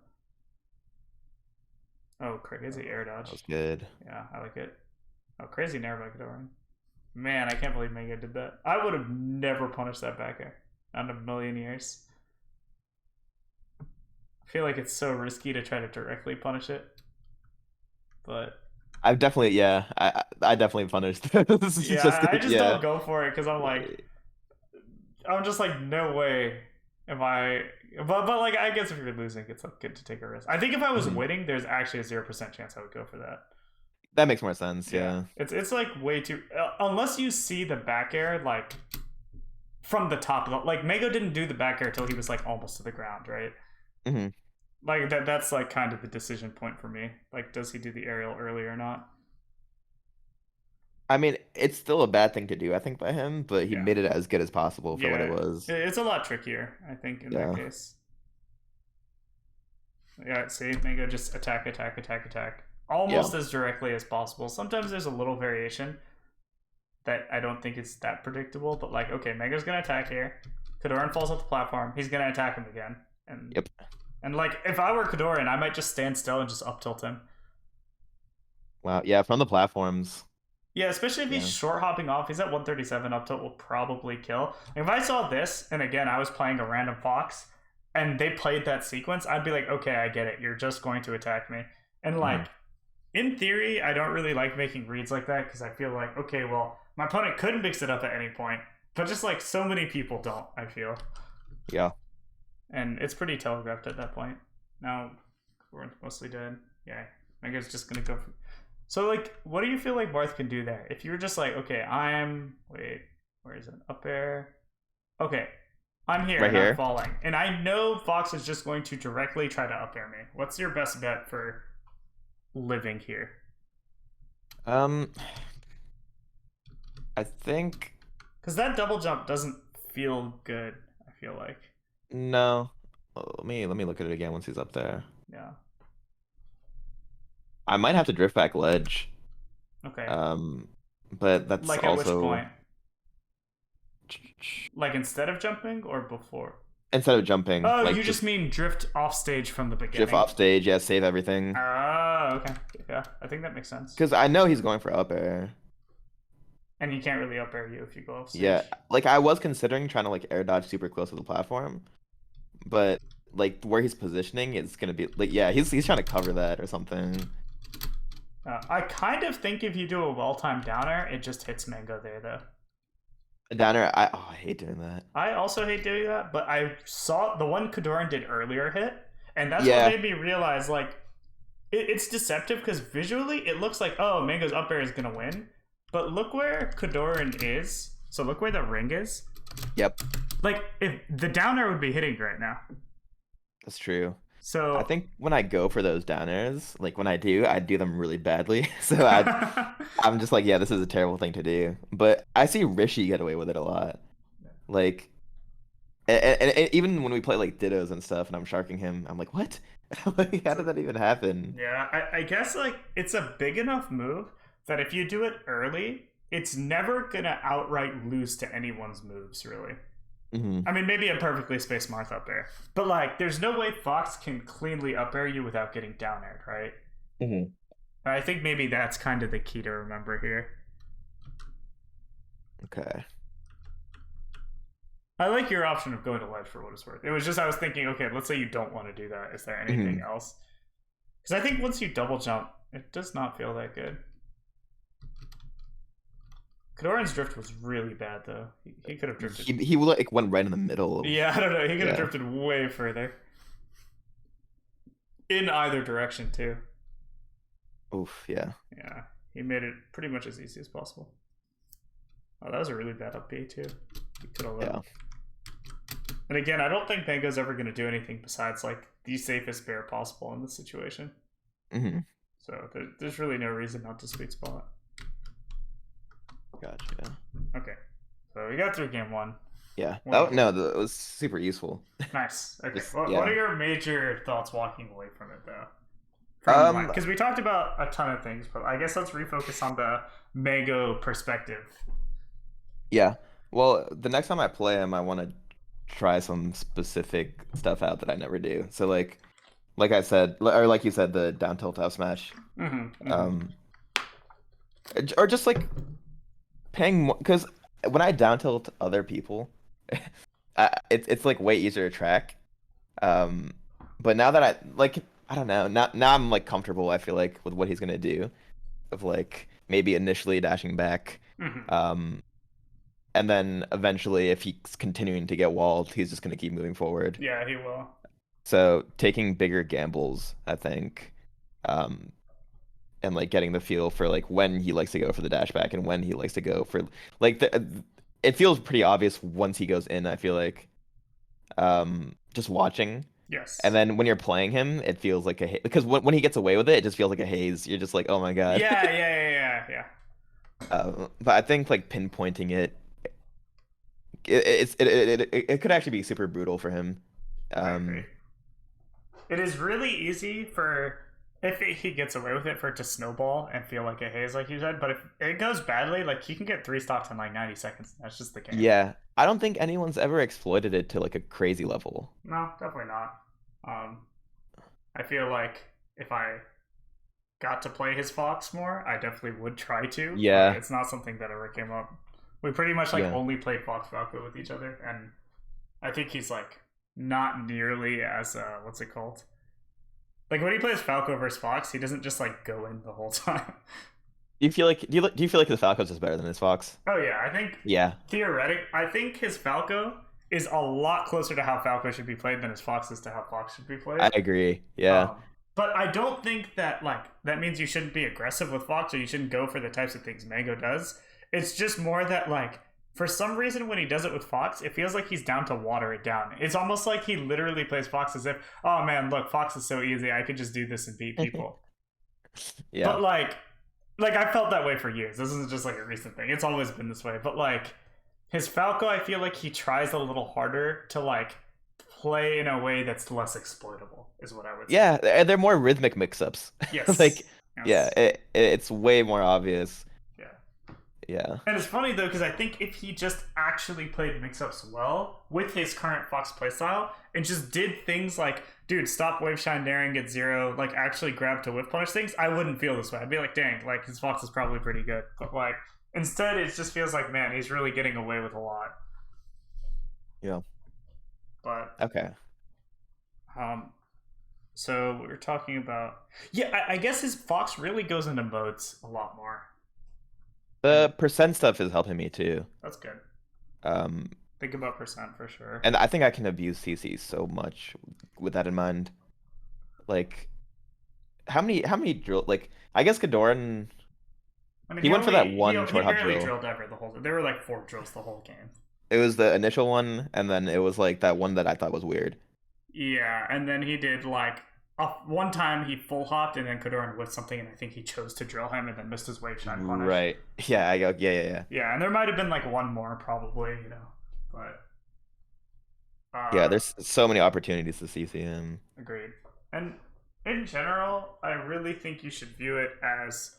Speaker 2: Oh, crazy air
Speaker 1: that
Speaker 2: dodge.
Speaker 1: was good.
Speaker 2: Yeah, I like it. Oh, crazy nair by Ghidorah. Man, I can't believe Mega did that. I would have never punished that back air. Not in a million years. I feel like it's so risky to try to directly punish it, but
Speaker 1: I've definitely, yeah, I definitely punished. This is
Speaker 2: yeah,
Speaker 1: just
Speaker 2: I just
Speaker 1: yeah.
Speaker 2: don't go for it because I'm just like, no way am I. But like, I guess if you're losing, it's like good to take a risk. I think if I was
Speaker 1: Mhm.
Speaker 2: winning, there's actually a 0% chance I would go for that.
Speaker 1: That makes more sense.
Speaker 2: Yeah,
Speaker 1: Yeah.
Speaker 2: it's like way too unless you see the back air like from the top. Like Mego didn't do the back air until he was like almost to the ground, right?
Speaker 1: hmm
Speaker 2: Like that's like kind of the decision point for me. Like, does he do the aerial early or not?
Speaker 1: I mean, it's still a bad thing to do, I think, by him, but he
Speaker 2: Yeah,
Speaker 1: made it as good as possible for what it
Speaker 2: yeah.
Speaker 1: was.
Speaker 2: It's a lot trickier, I think, in that
Speaker 1: Yeah.
Speaker 2: case. Yeah, see, Mango just attack, attack, attack, attack, almost
Speaker 1: Yeah.
Speaker 2: as directly as possible. Sometimes there's a little variation that I don't think is that predictable, but like, okay, Mango's gonna attack here. Kadoran falls off the platform. He's gonna attack him again,
Speaker 1: Yep.
Speaker 2: and like, if I were Kadoran, I might just stand still and just up tilt him.
Speaker 1: Wow. Yeah. From the platforms.
Speaker 2: Yeah, especially if he's
Speaker 1: Yeah.
Speaker 2: short hopping off. He's at 137. Up tilt will probably kill. If I saw this, and again, I was playing a random Fox, and they played that sequence, I'd be like, okay, I get it. You're just going to attack me. And
Speaker 1: hmm
Speaker 2: like, in theory, I don't really like making reads like that because I feel like, okay, well, my opponent could mix it up at any point, but just like so many people don't, I feel.
Speaker 1: Yeah.
Speaker 2: And it's pretty telegraphed at that point. Now, we're mostly dead. Yeah, I guess just gonna go for. So, like, what do you feel like Marth can do there? If you're just like, okay, I'm. Wait, where is it? Up air. Okay, I'm here
Speaker 1: Right
Speaker 2: and I'm
Speaker 1: here.
Speaker 2: falling. And I know Fox is just going to directly try to up air me. What's your best bet for living here?
Speaker 1: Um, I think
Speaker 2: Because that double jump doesn't feel good, I feel like.
Speaker 1: no. Let me look at it again once he's up there.
Speaker 2: Yeah.
Speaker 1: I might have to drift back ledge.
Speaker 2: Okay.
Speaker 1: Um, but that's
Speaker 2: Like, at which
Speaker 1: also
Speaker 2: point? Like, instead of jumping or before?
Speaker 1: instead of jumping,
Speaker 2: Oh,
Speaker 1: like
Speaker 2: you just
Speaker 1: just
Speaker 2: mean drift off stage from the
Speaker 1: drift
Speaker 2: beginning?
Speaker 1: off stage. Yeah, save everything.
Speaker 2: Ah, okay. Yeah, I think that makes sense.
Speaker 1: Because I know he's going for up air.
Speaker 2: And he can't really up air you if you go off
Speaker 1: Yeah,
Speaker 2: stage.
Speaker 1: like I was considering trying to like air dodge super close to the platform, but like where he's positioning, it's gonna be like yeah, he's trying to cover that or something.
Speaker 2: I kind of think if you do a well timed down air, it just hits Mango there, though.
Speaker 1: Downer, I hate doing that.
Speaker 2: I also hate doing that, but I saw the one Kadoran did earlier hit, and that's what
Speaker 1: Yeah,
Speaker 2: made me realize like it's deceptive because visually it looks like oh Mango's up air is gonna win, but look where Kadoran is. So look where the ring is.
Speaker 1: yep,
Speaker 2: Like if the down air would be hitting right now.
Speaker 1: that's true. I
Speaker 2: So
Speaker 1: think when I go for those downers, like when I do them really badly. So I'm just like, yeah, this is a terrible thing to do. But I see Rishi get away with it a lot. Like, and even when we play like Dittos and stuff, and I'm sharking him, I'm like, what? Like, how did that even happen?
Speaker 2: yeah, I guess like it's a big enough move that if you do it early, it's never gonna outright lose to anyone's moves, really.
Speaker 1: hmm
Speaker 2: I mean, maybe a perfectly spaced Marth up air, but like, there's no way Fox can cleanly up air you without getting down aired, right?
Speaker 1: hmm
Speaker 2: I think maybe that's kind of the key to remember here.
Speaker 1: Okay.
Speaker 2: I like your option of going to ledge for what it's worth. It was just I was thinking, okay, let's say you don't want to do that. Is there anything
Speaker 1: hmm
Speaker 2: else? Because I think once you double jump, it does not feel that good. Kadoran's drift was really bad though. He could have drifted.
Speaker 1: He like went right in the middle of
Speaker 2: Yeah, I don't know. He could have
Speaker 1: yeah.
Speaker 2: drifted way further in either direction too.
Speaker 1: Oof, yeah.
Speaker 2: Yeah, he made it pretty much as easy as possible. Oh, that was a really bad up B too. He could have
Speaker 1: Yeah.
Speaker 2: lived. And again, I don't think Mango's ever going to do anything besides like the safest bear possible in this situation.
Speaker 1: hmm
Speaker 2: So there's really no reason not to sweet spot.
Speaker 1: Gotcha.
Speaker 2: Okay, so we got through game one.
Speaker 1: Yeah.
Speaker 2: One game.
Speaker 1: No, that was super useful.
Speaker 2: Nice. Okay,
Speaker 1: Just
Speaker 2: what
Speaker 1: yeah.
Speaker 2: are your major thoughts walking away from it though? from like
Speaker 1: Um,
Speaker 2: because we talked about a ton of things, but I guess let's refocus on the Mango perspective.
Speaker 1: yeah. Well, the next time I play him, I want to try some specific stuff out that I never do. So like I said, or like you said, the down tilt up smash.
Speaker 2: Mm-hmm, mm-hmm.
Speaker 1: Um, or just like paying more because when I down tilt other people, it's like way easier to track. Um, but now that I don't know, now I'm like comfortable, I feel like, with what he's gonna do of like maybe initially dashing back,
Speaker 2: Mm-hmm.
Speaker 1: um, and then eventually if he's continuing to get walled, he's just gonna keep moving forward.
Speaker 2: Yeah, he will.
Speaker 1: So taking bigger gambles, I think, um, and like getting the feel for like when he likes to go for the dash back and when he likes to go for like it feels pretty obvious once he goes in, I feel like, just watching. And
Speaker 2: Yes.
Speaker 1: then when you're playing him, it feels like a haze because when he gets away with it, it just feels like a haze. You're just like, oh my God.
Speaker 2: Yeah, yeah, yeah, yeah, yeah.
Speaker 1: But I think like pinpointing it could actually be super brutal for him.
Speaker 2: I agree.
Speaker 1: Um,
Speaker 2: It is really easy for if he gets away with it for it to snowball and feel like a haze, like you said. But if it goes badly, like he can get three stocks in like 90 seconds. That's just the game.
Speaker 1: yeah, I don't think anyone's ever exploited it to like a crazy level.
Speaker 2: No, definitely not. Um, I feel like if I got to play his Fox more, I definitely would try to, but
Speaker 1: Yeah,
Speaker 2: it's not something that ever came up. We pretty much like
Speaker 1: yeah.
Speaker 2: only played Fox Falco with each other, and I think he's like not nearly as what's it called? Like when he plays Falco versus Fox, he doesn't just like go in the whole time.
Speaker 1: Do you feel like the Falcons is better than his Fox?
Speaker 2: Oh yeah, I think
Speaker 1: Yeah,
Speaker 2: I think his Falco is a lot closer to how Falco should be played than his Fox is to how Fox should be
Speaker 1: I
Speaker 2: played.
Speaker 1: agree. Yeah.
Speaker 2: But I don't think that like that means you shouldn't be aggressive with Fox or you shouldn't go for the types of things Mango does. It's just more that like for some reason when he does it with Fox, it feels like he's down to water it down. It's almost like he literally plays Fox as if, oh man, look, Fox is so easy. I could just do this and beat people.
Speaker 1: Yeah.
Speaker 2: But like I felt that way for years. This isn't just like a recent thing. It's always been this way. But like his Falco, I feel like he tries a little harder to like play in a way that's less exploitable, is what I would say.
Speaker 1: Yeah, they're more rhythmic mix-ups.
Speaker 2: Yes.
Speaker 1: Like, yeah,
Speaker 2: Yes.
Speaker 1: it's way more obvious.
Speaker 2: Yeah.
Speaker 1: Yeah.
Speaker 2: And it's funny though, because I think if he just actually played mix-ups well with his current Fox playstyle and just did things like, dude, stop wave shine daring, get zero, like actually grab to whiff punish things, I wouldn't feel this way. I'd be like, dang, like his Fox is probably pretty good. But like instead it just feels like, man, he's really getting away with a lot.
Speaker 1: Yeah.
Speaker 2: But
Speaker 1: Okay.
Speaker 2: um so we were talking about yeah, I guess his Fox really goes into modes a lot more. And
Speaker 1: The percent stuff is helping me too.
Speaker 2: that's good.
Speaker 1: Um,
Speaker 2: Think about percent for sure.
Speaker 1: and I think I can abuse CC so much with that in mind. Like, how many drill? Like, I guess Kadoran,
Speaker 2: I mean,
Speaker 1: he went for that one
Speaker 2: he
Speaker 1: short hop
Speaker 2: barely
Speaker 1: drill.
Speaker 2: drilled ever the whole. There were like four drills the whole game.
Speaker 1: It was the initial one, and then it was like that one that I thought was weird.
Speaker 2: Yeah, and then he did like one time he full hopped and then Kadoran with something, and I think he chose to drill him and then missed his wave shine punish.
Speaker 1: Right. Yeah, I go, yeah.
Speaker 2: Yeah, and there might have been like one more probably, but
Speaker 1: Yeah,
Speaker 2: uh,
Speaker 1: there's so many opportunities to CC him.
Speaker 2: agreed. And in general, I really think you should view it as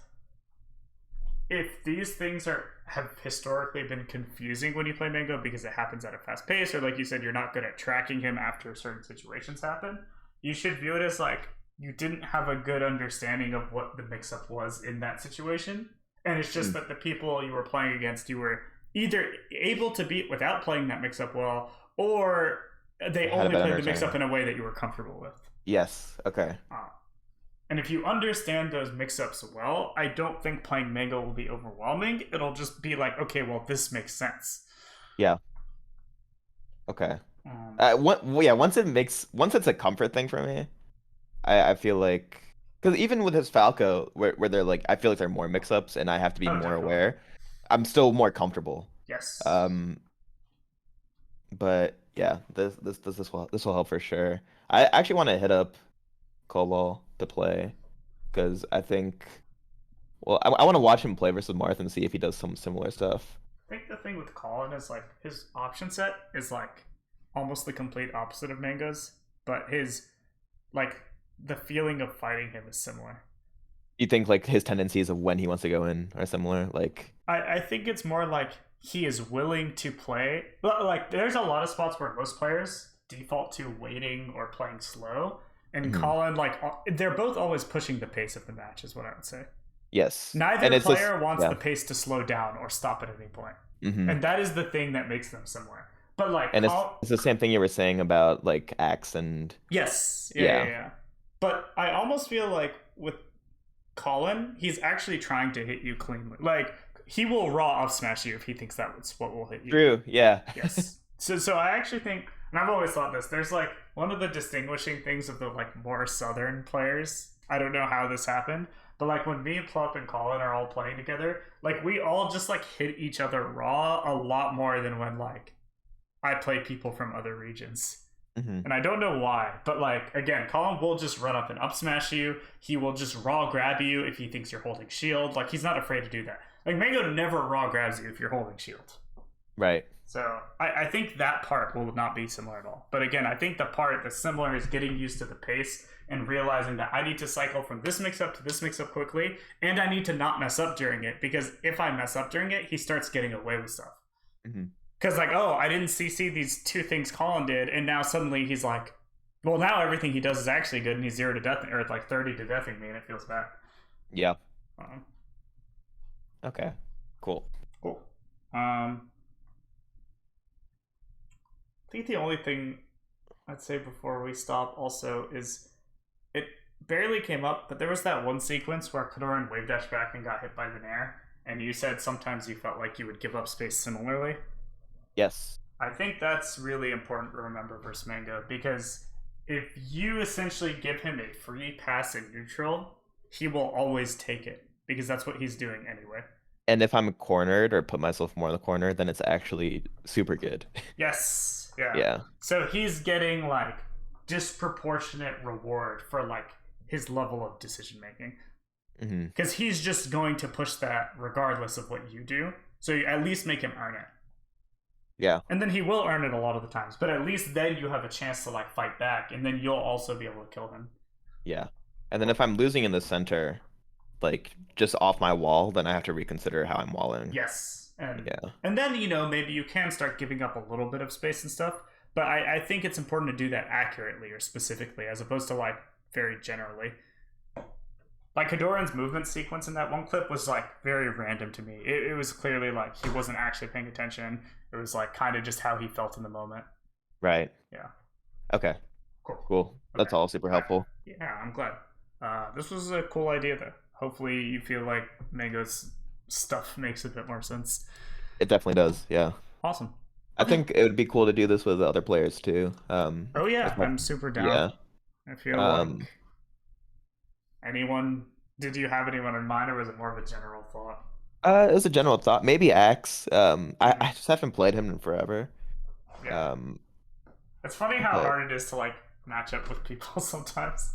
Speaker 2: if these things have historically been confusing when you play Mango because it happens at a fast pace, or like you said, you're not good at tracking him after certain situations happen, you should view it as like you didn't have a good understanding of what the mix-up was in that situation. And it's just
Speaker 1: Mm.
Speaker 2: that the people you were playing against, you were either able to beat without playing that mix-up well, or they
Speaker 1: Had a
Speaker 2: only
Speaker 1: better
Speaker 2: played the
Speaker 1: understanding.
Speaker 2: mix-up in a way that you were comfortable with.
Speaker 1: Yes. Okay.
Speaker 2: Uh, and if you understand those mix-ups well, I don't think playing Mango will be overwhelming. It'll just be like, okay, well, this makes sense.
Speaker 1: Yeah. Okay.
Speaker 2: Um,
Speaker 1: Well, yeah. Once it's a comfort thing for me, I feel like because even with his Falco, where they're like, I feel like they're more mix-ups, and I have to be
Speaker 2: oh,
Speaker 1: more
Speaker 2: definitely.
Speaker 1: aware. I'm still more comfortable.
Speaker 2: Yes.
Speaker 1: Um, but yeah, this will help for sure. I actually want to hit up Cobalt to play because I think, well, I want to watch him play versus Marth and see if he does some similar stuff.
Speaker 2: I think the thing with Colin is like his option set is like almost the complete opposite of Mango's, but his like the feeling of fighting him is similar.
Speaker 1: You think like his tendencies of when he wants to go in are similar? Like,
Speaker 2: I think it's more like he is willing to play. Like, there's a lot of spots where most players default to waiting or playing slow. And
Speaker 1: mhm.
Speaker 2: Colin, like, they're both always pushing the pace of the match, is what I would say.
Speaker 1: Yes, and
Speaker 2: Neither
Speaker 1: it's just
Speaker 2: player wants
Speaker 1: yeah.
Speaker 2: the pace to slow down or stop at any point.
Speaker 1: Hmm.
Speaker 2: And that is the thing that makes them similar. But, like,
Speaker 1: And it's the same thing you were saying about like Axe and
Speaker 2: yes. Yeah, yeah,
Speaker 1: yeah.
Speaker 2: yeah. But I almost feel like with Colin, he's actually trying to hit you cleanly. Like, he will raw up smash you if he thinks that's what will hit you.
Speaker 1: True, yeah.
Speaker 2: Yes. So I actually think, and I've always thought this, there's like one of the distinguishing things of the like more southern players. I don't know how this happened, but like when me and Plup and Colin are all playing together, like we all just like hit each other raw a lot more than when like I play people from other regions.
Speaker 1: Hmm.
Speaker 2: And I don't know why, but like again, Colin will just run up and up smash you. He will just raw grab you if he thinks you're holding shield. Like he's not afraid to do that. Like Mango never raw grabs you if you're holding shield.
Speaker 1: Right.
Speaker 2: So I think that part will not be similar at all. But again, I think the part that's similar is getting used to the pace and realizing that I need to cycle from this mix up to this mix up quickly, and I need to not mess up during it, because if I mess up during it, he starts getting away with stuff.
Speaker 1: Hmm.
Speaker 2: Because like, oh, I didn't CC these two things Colin did, and now suddenly he's like, well, now everything he does is actually good, and he's 0 to death, or like 30 to deathing me, and it feels bad.
Speaker 1: Yeah.
Speaker 2: Um,
Speaker 1: Okay. Cool.
Speaker 2: cool. I think the only thing I'd say before we stop also is it barely came up, but there was that one sequence where Kadoran wave dashed back and got hit by the Nair, and you said sometimes you felt like you would give up space similarly.
Speaker 1: Yes.
Speaker 2: I think that's really important to remember versus Mango, because if you essentially give him a free pass in neutral, he will always take it, because that's what he's doing anyway.
Speaker 1: And if I'm cornered or put myself more in the corner, then it's actually super good.
Speaker 2: Yes, yeah.
Speaker 1: Yeah.
Speaker 2: So he's getting like disproportionate reward for like his level of decision making,
Speaker 1: Hmm.
Speaker 2: because he's just going to push that regardless of what you do. So you at least make him earn it.
Speaker 1: Yeah.
Speaker 2: And then he will earn it a lot of the times, but at least then you have a chance to like fight back, and then you'll also be able to kill him.
Speaker 1: Yeah. And then if I'm losing in the center, like just off my wall, then I have to reconsider how I'm walling.
Speaker 2: Yes,
Speaker 1: Yeah.
Speaker 2: and then maybe you can start giving up a little bit of space and stuff. But I think it's important to do that accurately or specifically, as opposed to like very generally. Like Hadoran's movement sequence in that one clip was like very random to me. It was clearly like he wasn't actually paying attention. It was like kind of just how he felt in the moment.
Speaker 1: Right.
Speaker 2: Yeah.
Speaker 1: Okay.
Speaker 2: Cool.
Speaker 1: Cool. That's
Speaker 2: Okay.
Speaker 1: all super helpful.
Speaker 2: Yeah, I'm glad. This was a cool idea, though. Hopefully, you feel like Mango's stuff makes a bit more sense.
Speaker 1: It definitely does. Yeah.
Speaker 2: Awesome.
Speaker 1: I think it would be cool to do this with other players too.
Speaker 2: Oh yeah,
Speaker 1: If my-
Speaker 2: I'm super down.
Speaker 1: yeah.
Speaker 2: I feel
Speaker 1: Um,
Speaker 2: like anyone. Did you have anyone in mind, or was it more of a general thought?
Speaker 1: it was a general thought. Maybe Axe. I just haven't played him in forever.
Speaker 2: Yeah.
Speaker 1: Um,
Speaker 2: It's funny how
Speaker 1: but
Speaker 2: hard it is to like match up with people sometimes.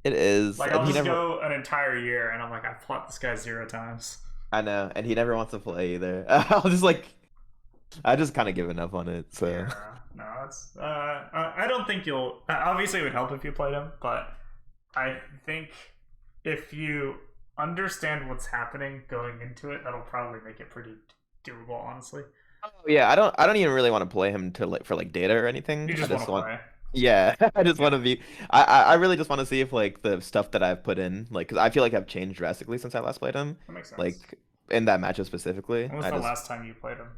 Speaker 1: it is,
Speaker 2: Like
Speaker 1: and
Speaker 2: I'll
Speaker 1: he
Speaker 2: just
Speaker 1: never.
Speaker 2: go an entire year, and I'm like, I've fought this guy 0 times.
Speaker 1: I know, and he never wants to play either. I'll just like, I just kind of given up on it. So
Speaker 2: Yeah, no, it's. I don't think you'll. Obviously, it would help if you played him, but I think if you understand what's happening going into it, that'll probably make it pretty doable. Honestly,
Speaker 1: yeah, I don't even really want to play him to like for like data or anything.
Speaker 2: you
Speaker 1: I
Speaker 2: just want
Speaker 1: just
Speaker 2: to
Speaker 1: want.
Speaker 2: play.
Speaker 1: Yeah, I just
Speaker 2: Yeah,
Speaker 1: want to be. I really just want to see if like the stuff that I've put in, like, because I feel like I've changed drastically since I last played him.
Speaker 2: that makes sense.
Speaker 1: Like in that matchup specifically,
Speaker 2: When was
Speaker 1: I
Speaker 2: the
Speaker 1: just
Speaker 2: last time you played him?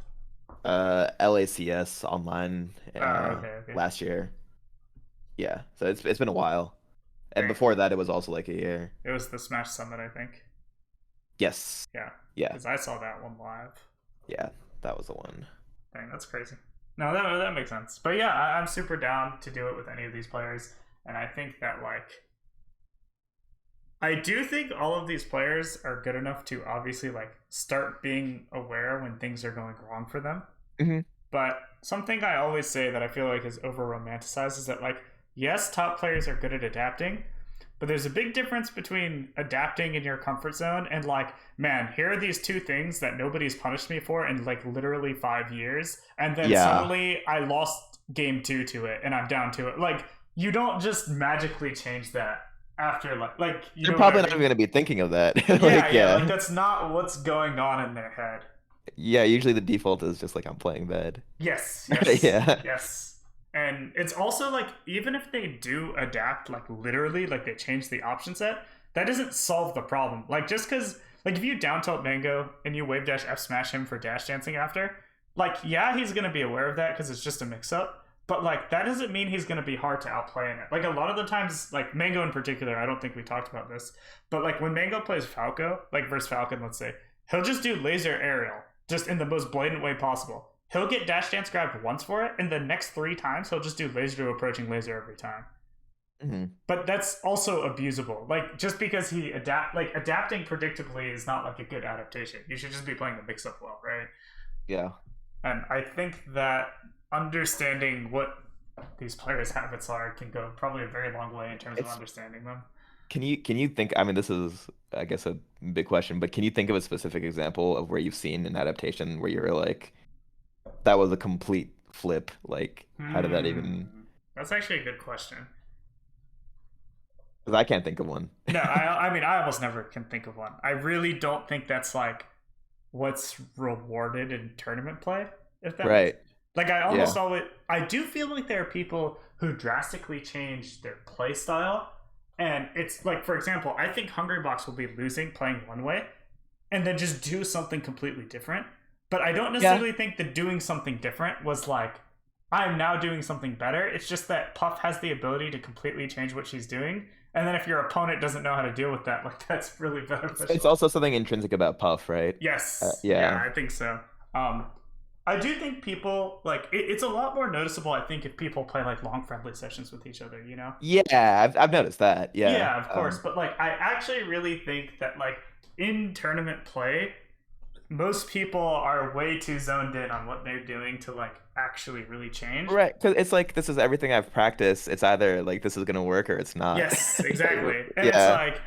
Speaker 1: LACS online
Speaker 2: Oh, okay.
Speaker 1: last year. Yeah, so it's been a while, and
Speaker 2: Dang.
Speaker 1: before that it was also like a year.
Speaker 2: It was the Smash Summit, I think.
Speaker 1: Yes.
Speaker 2: Yeah,
Speaker 1: Yeah.
Speaker 2: because I saw that one live.
Speaker 1: Yeah. That was the one.
Speaker 2: Dang, that's crazy. No, that makes sense. But yeah, I'm super down to do it with any of these players, and I think that like I do think all of these players are good enough to obviously like start being aware when things are going wrong for them.
Speaker 1: Hmm.
Speaker 2: But something I always say that I feel like is over romanticized is that like yes, top players are good at adapting, but there's a big difference between adapting in your comfort zone and like, man, here are these two things that nobody's punished me for in like literally 5 years, and then
Speaker 1: Yeah.
Speaker 2: suddenly I lost game 2 to it and I'm down to it. Like, you don't just magically change that after like you
Speaker 1: They're
Speaker 2: know what
Speaker 1: probably
Speaker 2: I
Speaker 1: not even
Speaker 2: mean?
Speaker 1: gonna be thinking of that.
Speaker 2: Yeah,
Speaker 1: Like,
Speaker 2: yeah, like
Speaker 1: yeah,
Speaker 2: that's not what's going on in their head.
Speaker 1: yeah. Usually the default is just like I'm playing bad.
Speaker 2: Yes, yes,
Speaker 1: Yeah,
Speaker 2: yes. And it's also like even if they do adapt like literally like they change the option set, that doesn't solve the problem. Like just cuz like if you down tilt Mango and you wave dash F smash him for dash dancing after, like yeah, he's going to be aware of that cuz it's just a mix up, but like that doesn't mean he's going to be hard to outplay in it. Like a lot of the times like Mango in particular, I don't think we talked about this, but like when Mango plays Falco, like versus Falcon, let's say, he'll just do laser aerial just in the most blatant way possible. He'll get dash dance grabbed once for it, and the next 3 times he'll just do laser to approaching laser every time.
Speaker 1: hmm
Speaker 2: But that's also abusable. Like just because he adapting predictably is not like a good adaptation. You should just be playing the mix up well, right?
Speaker 1: yeah.
Speaker 2: And I think that understanding what these players' habits are can go probably a very long way in terms of
Speaker 1: It's
Speaker 2: understanding them.
Speaker 1: can you think? I mean, this is I guess a big question, but can you think of a specific example of where you've seen an adaptation where you're like, that was a complete flip? Like, how did that even?
Speaker 2: That's actually a good question.
Speaker 1: Because I can't think of one.
Speaker 2: No, I mean I almost never can think of one. I really don't think that's like what's rewarded in tournament play, if that makes
Speaker 1: Right.
Speaker 2: like I almost
Speaker 1: Yeah.
Speaker 2: always I do feel like there are people who drastically change their play style. And it's like, for example, I think Hungrybox will be losing playing one way and then just do something completely different. But I don't
Speaker 1: Yeah.
Speaker 2: necessarily think that doing something different was like, I'm now doing something better. It's just that Puff has the ability to completely change what she's doing. And then if your opponent doesn't know how to deal with that, like that's really
Speaker 1: It's
Speaker 2: beneficial.
Speaker 1: also something intrinsic about Puff, right?
Speaker 2: Yes, yeah,
Speaker 1: Yeah.
Speaker 2: I think so. Um, I do think people like it's a lot more noticeable. I think if people play like long friendly sessions with each other, you know.
Speaker 1: Yeah, I've noticed that. Yeah.
Speaker 2: Yeah, of course, but like I actually really think that like in tournament play, most people are way too zoned in on what they're doing to like actually really change.
Speaker 1: Right. Because it's like this is everything I've practiced. It's either like this is gonna work or it's not.
Speaker 2: Yes, exactly. And it's
Speaker 1: Yeah.
Speaker 2: like,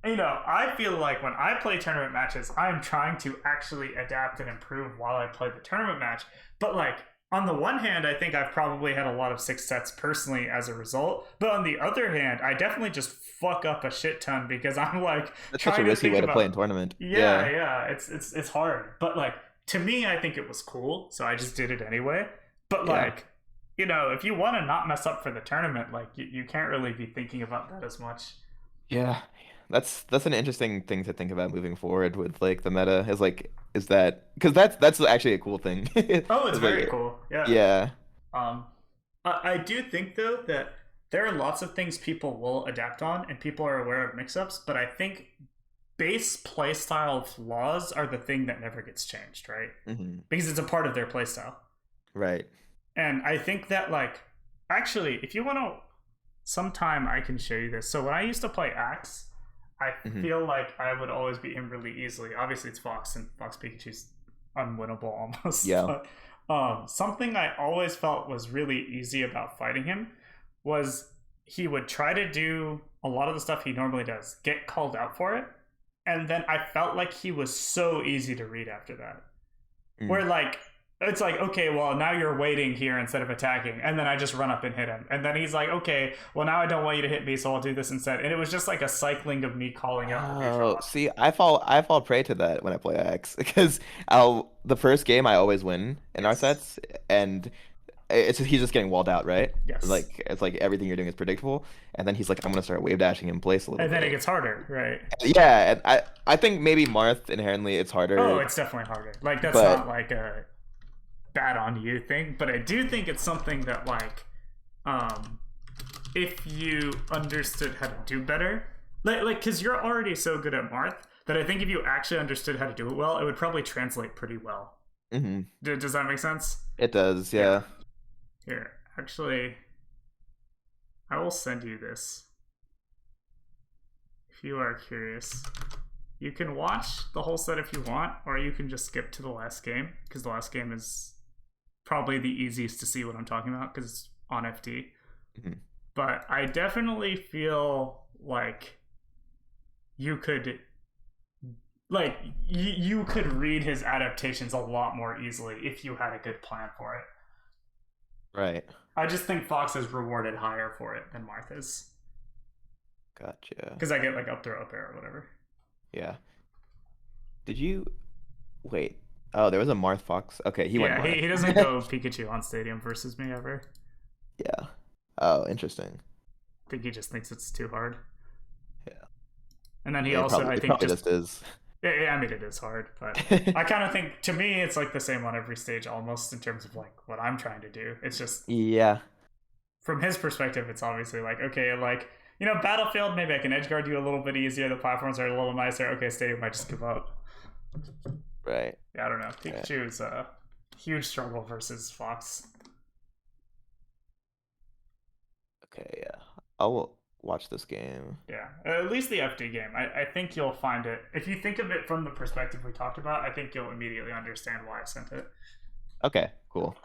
Speaker 2: you know, I feel like when I play tournament matches, I'm trying to actually adapt and improve while I play the tournament match. But like on the one hand, I think I've probably had a lot of 6 sets personally as a result. But on the other hand, I definitely just fuck up a shit ton because I'm like
Speaker 1: That's such a
Speaker 2: trying to
Speaker 1: risky
Speaker 2: think
Speaker 1: way to play
Speaker 2: about
Speaker 1: in tournament.
Speaker 2: yeah,
Speaker 1: Yeah.
Speaker 2: yeah, it's hard. But like to me, I think it was cool, so I just did it anyway. But
Speaker 1: Yeah.
Speaker 2: like, you know, if you want to not mess up for the tournament, like you can't really be thinking about that as much.
Speaker 1: Yeah. That's an interesting thing to think about moving forward with like the meta is like is that because that's actually a cool thing.
Speaker 2: Oh, it's
Speaker 1: It's
Speaker 2: very
Speaker 1: like
Speaker 2: cool. Yeah.
Speaker 1: yeah.
Speaker 2: Um, I do think though that there are lots of things people will adapt on, and people are aware of mix-ups. But I think base playstyle flaws are the thing that never gets changed, right?
Speaker 1: hmm
Speaker 2: Because it's a part of their playstyle.
Speaker 1: Right.
Speaker 2: And I think that like actually, if you want to, sometime I can show you this. So when I used to play Axe, I
Speaker 1: hmm
Speaker 2: feel like I would always beat him really easily. Obviously, it's Fox, and Fox Pikachu's unwinnable almost.
Speaker 1: Yeah.
Speaker 2: But something I always felt was really easy about fighting him was he would try to do a lot of the stuff he normally does, get called out for it, and then I felt like he was so easy to read after that.
Speaker 1: Mm.
Speaker 2: Where like it's like, okay, well now you're waiting here instead of attacking, and then I just run up and hit him, and then he's like, okay, well now I don't want you to hit me, so I'll do this instead. And it was just like a cycling of me calling out the
Speaker 1: Oh,
Speaker 2: neutral.
Speaker 1: see, I fall prey to that when I play X because I'll the first game I always win in our
Speaker 2: Yes,
Speaker 1: sets and he's just getting walled out, right?
Speaker 2: yes,
Speaker 1: Like it's like everything you're doing is predictable, and then he's like, I'm gonna start wave dashing in place a little
Speaker 2: and then it
Speaker 1: bit.
Speaker 2: gets harder, right?
Speaker 1: Yeah, and I think maybe Marth inherently it's
Speaker 2: Oh,
Speaker 1: harder,
Speaker 2: it's definitely harder. Like that's not
Speaker 1: but
Speaker 2: like a bad on you thing, but I do think it's something that like um if you understood how to do better, like because you're already so good at Marth that I think if you actually understood how to do it well, it would probably translate pretty well.
Speaker 1: mhm,
Speaker 2: Does that make sense?
Speaker 1: it does,
Speaker 2: Yeah.
Speaker 1: yeah.
Speaker 2: Here, actually, I will send you this if you are curious. You can watch the whole set if you want, or you can just skip to the last game because the last game is probably the easiest to see what I'm talking about because it's on FD.
Speaker 1: Mhm.
Speaker 2: But I definitely feel like you could like you could read his adaptations a lot more easily if you had a good plan for it.
Speaker 1: Right.
Speaker 2: I just think Fox is rewarded higher for it than Martha's.
Speaker 1: Gotcha.
Speaker 2: because I get like up throw up air or whatever.
Speaker 1: Yeah. Did you wait? Oh, there was a Marth Fox. Okay, he went
Speaker 2: Yeah,
Speaker 1: Marth.
Speaker 2: he doesn't go Pikachu on Stadium versus me ever.
Speaker 1: Yeah. Oh, interesting.
Speaker 2: I think he just thinks it's too hard.
Speaker 1: Yeah.
Speaker 2: And then he
Speaker 1: Yeah, it
Speaker 2: also,
Speaker 1: probably
Speaker 2: I
Speaker 1: it
Speaker 2: think,
Speaker 1: probably
Speaker 2: just
Speaker 1: just is.
Speaker 2: yeah, I mean, it is hard, but I kind of think to me it's like the same on every stage almost in terms of like what I'm trying to do. It's just
Speaker 1: Yeah.
Speaker 2: from his perspective, it's obviously like okay, like Battlefield, maybe I can edge guard you a little bit easier. The platforms are a little nicer. Okay, Stadium might just give up.
Speaker 1: Right.
Speaker 2: Yeah, I don't know.
Speaker 1: Right.
Speaker 2: Pikachu is a huge struggle versus Fox.
Speaker 1: Okay, yeah. I'll watch this game.
Speaker 2: Yeah, at least the FD game. I think you'll find it. If you think of it from the perspective we talked about, I think you'll immediately understand why I sent it.
Speaker 1: Okay, cool.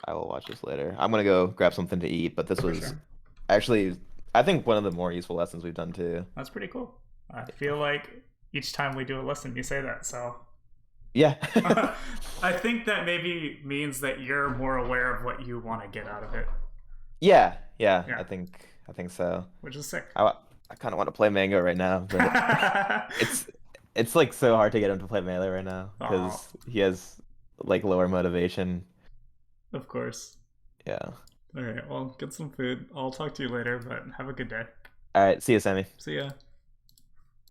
Speaker 1: I will watch this later. I'm gonna go grab something to eat, but this
Speaker 2: For
Speaker 1: was
Speaker 2: sure.
Speaker 1: actually, I think, one of the more useful lessons we've done too.
Speaker 2: That's pretty cool. I feel like each time we do a lesson, you say that. So
Speaker 1: Yeah.
Speaker 2: I think that maybe means that you're more aware of what you want to get out of it.
Speaker 1: Yeah, yeah,
Speaker 2: Yeah,
Speaker 1: I think so.
Speaker 2: which is sick.
Speaker 1: I kind of want to play Mango right now, but it's it's like so hard to get him to play Melee right now
Speaker 2: Oh,
Speaker 1: because he has like lower motivation.
Speaker 2: of course.
Speaker 1: Yeah.
Speaker 2: All right. Well, get some food. I'll talk to you later, but have a good day.
Speaker 1: All right, see you, Sammy.
Speaker 2: See ya.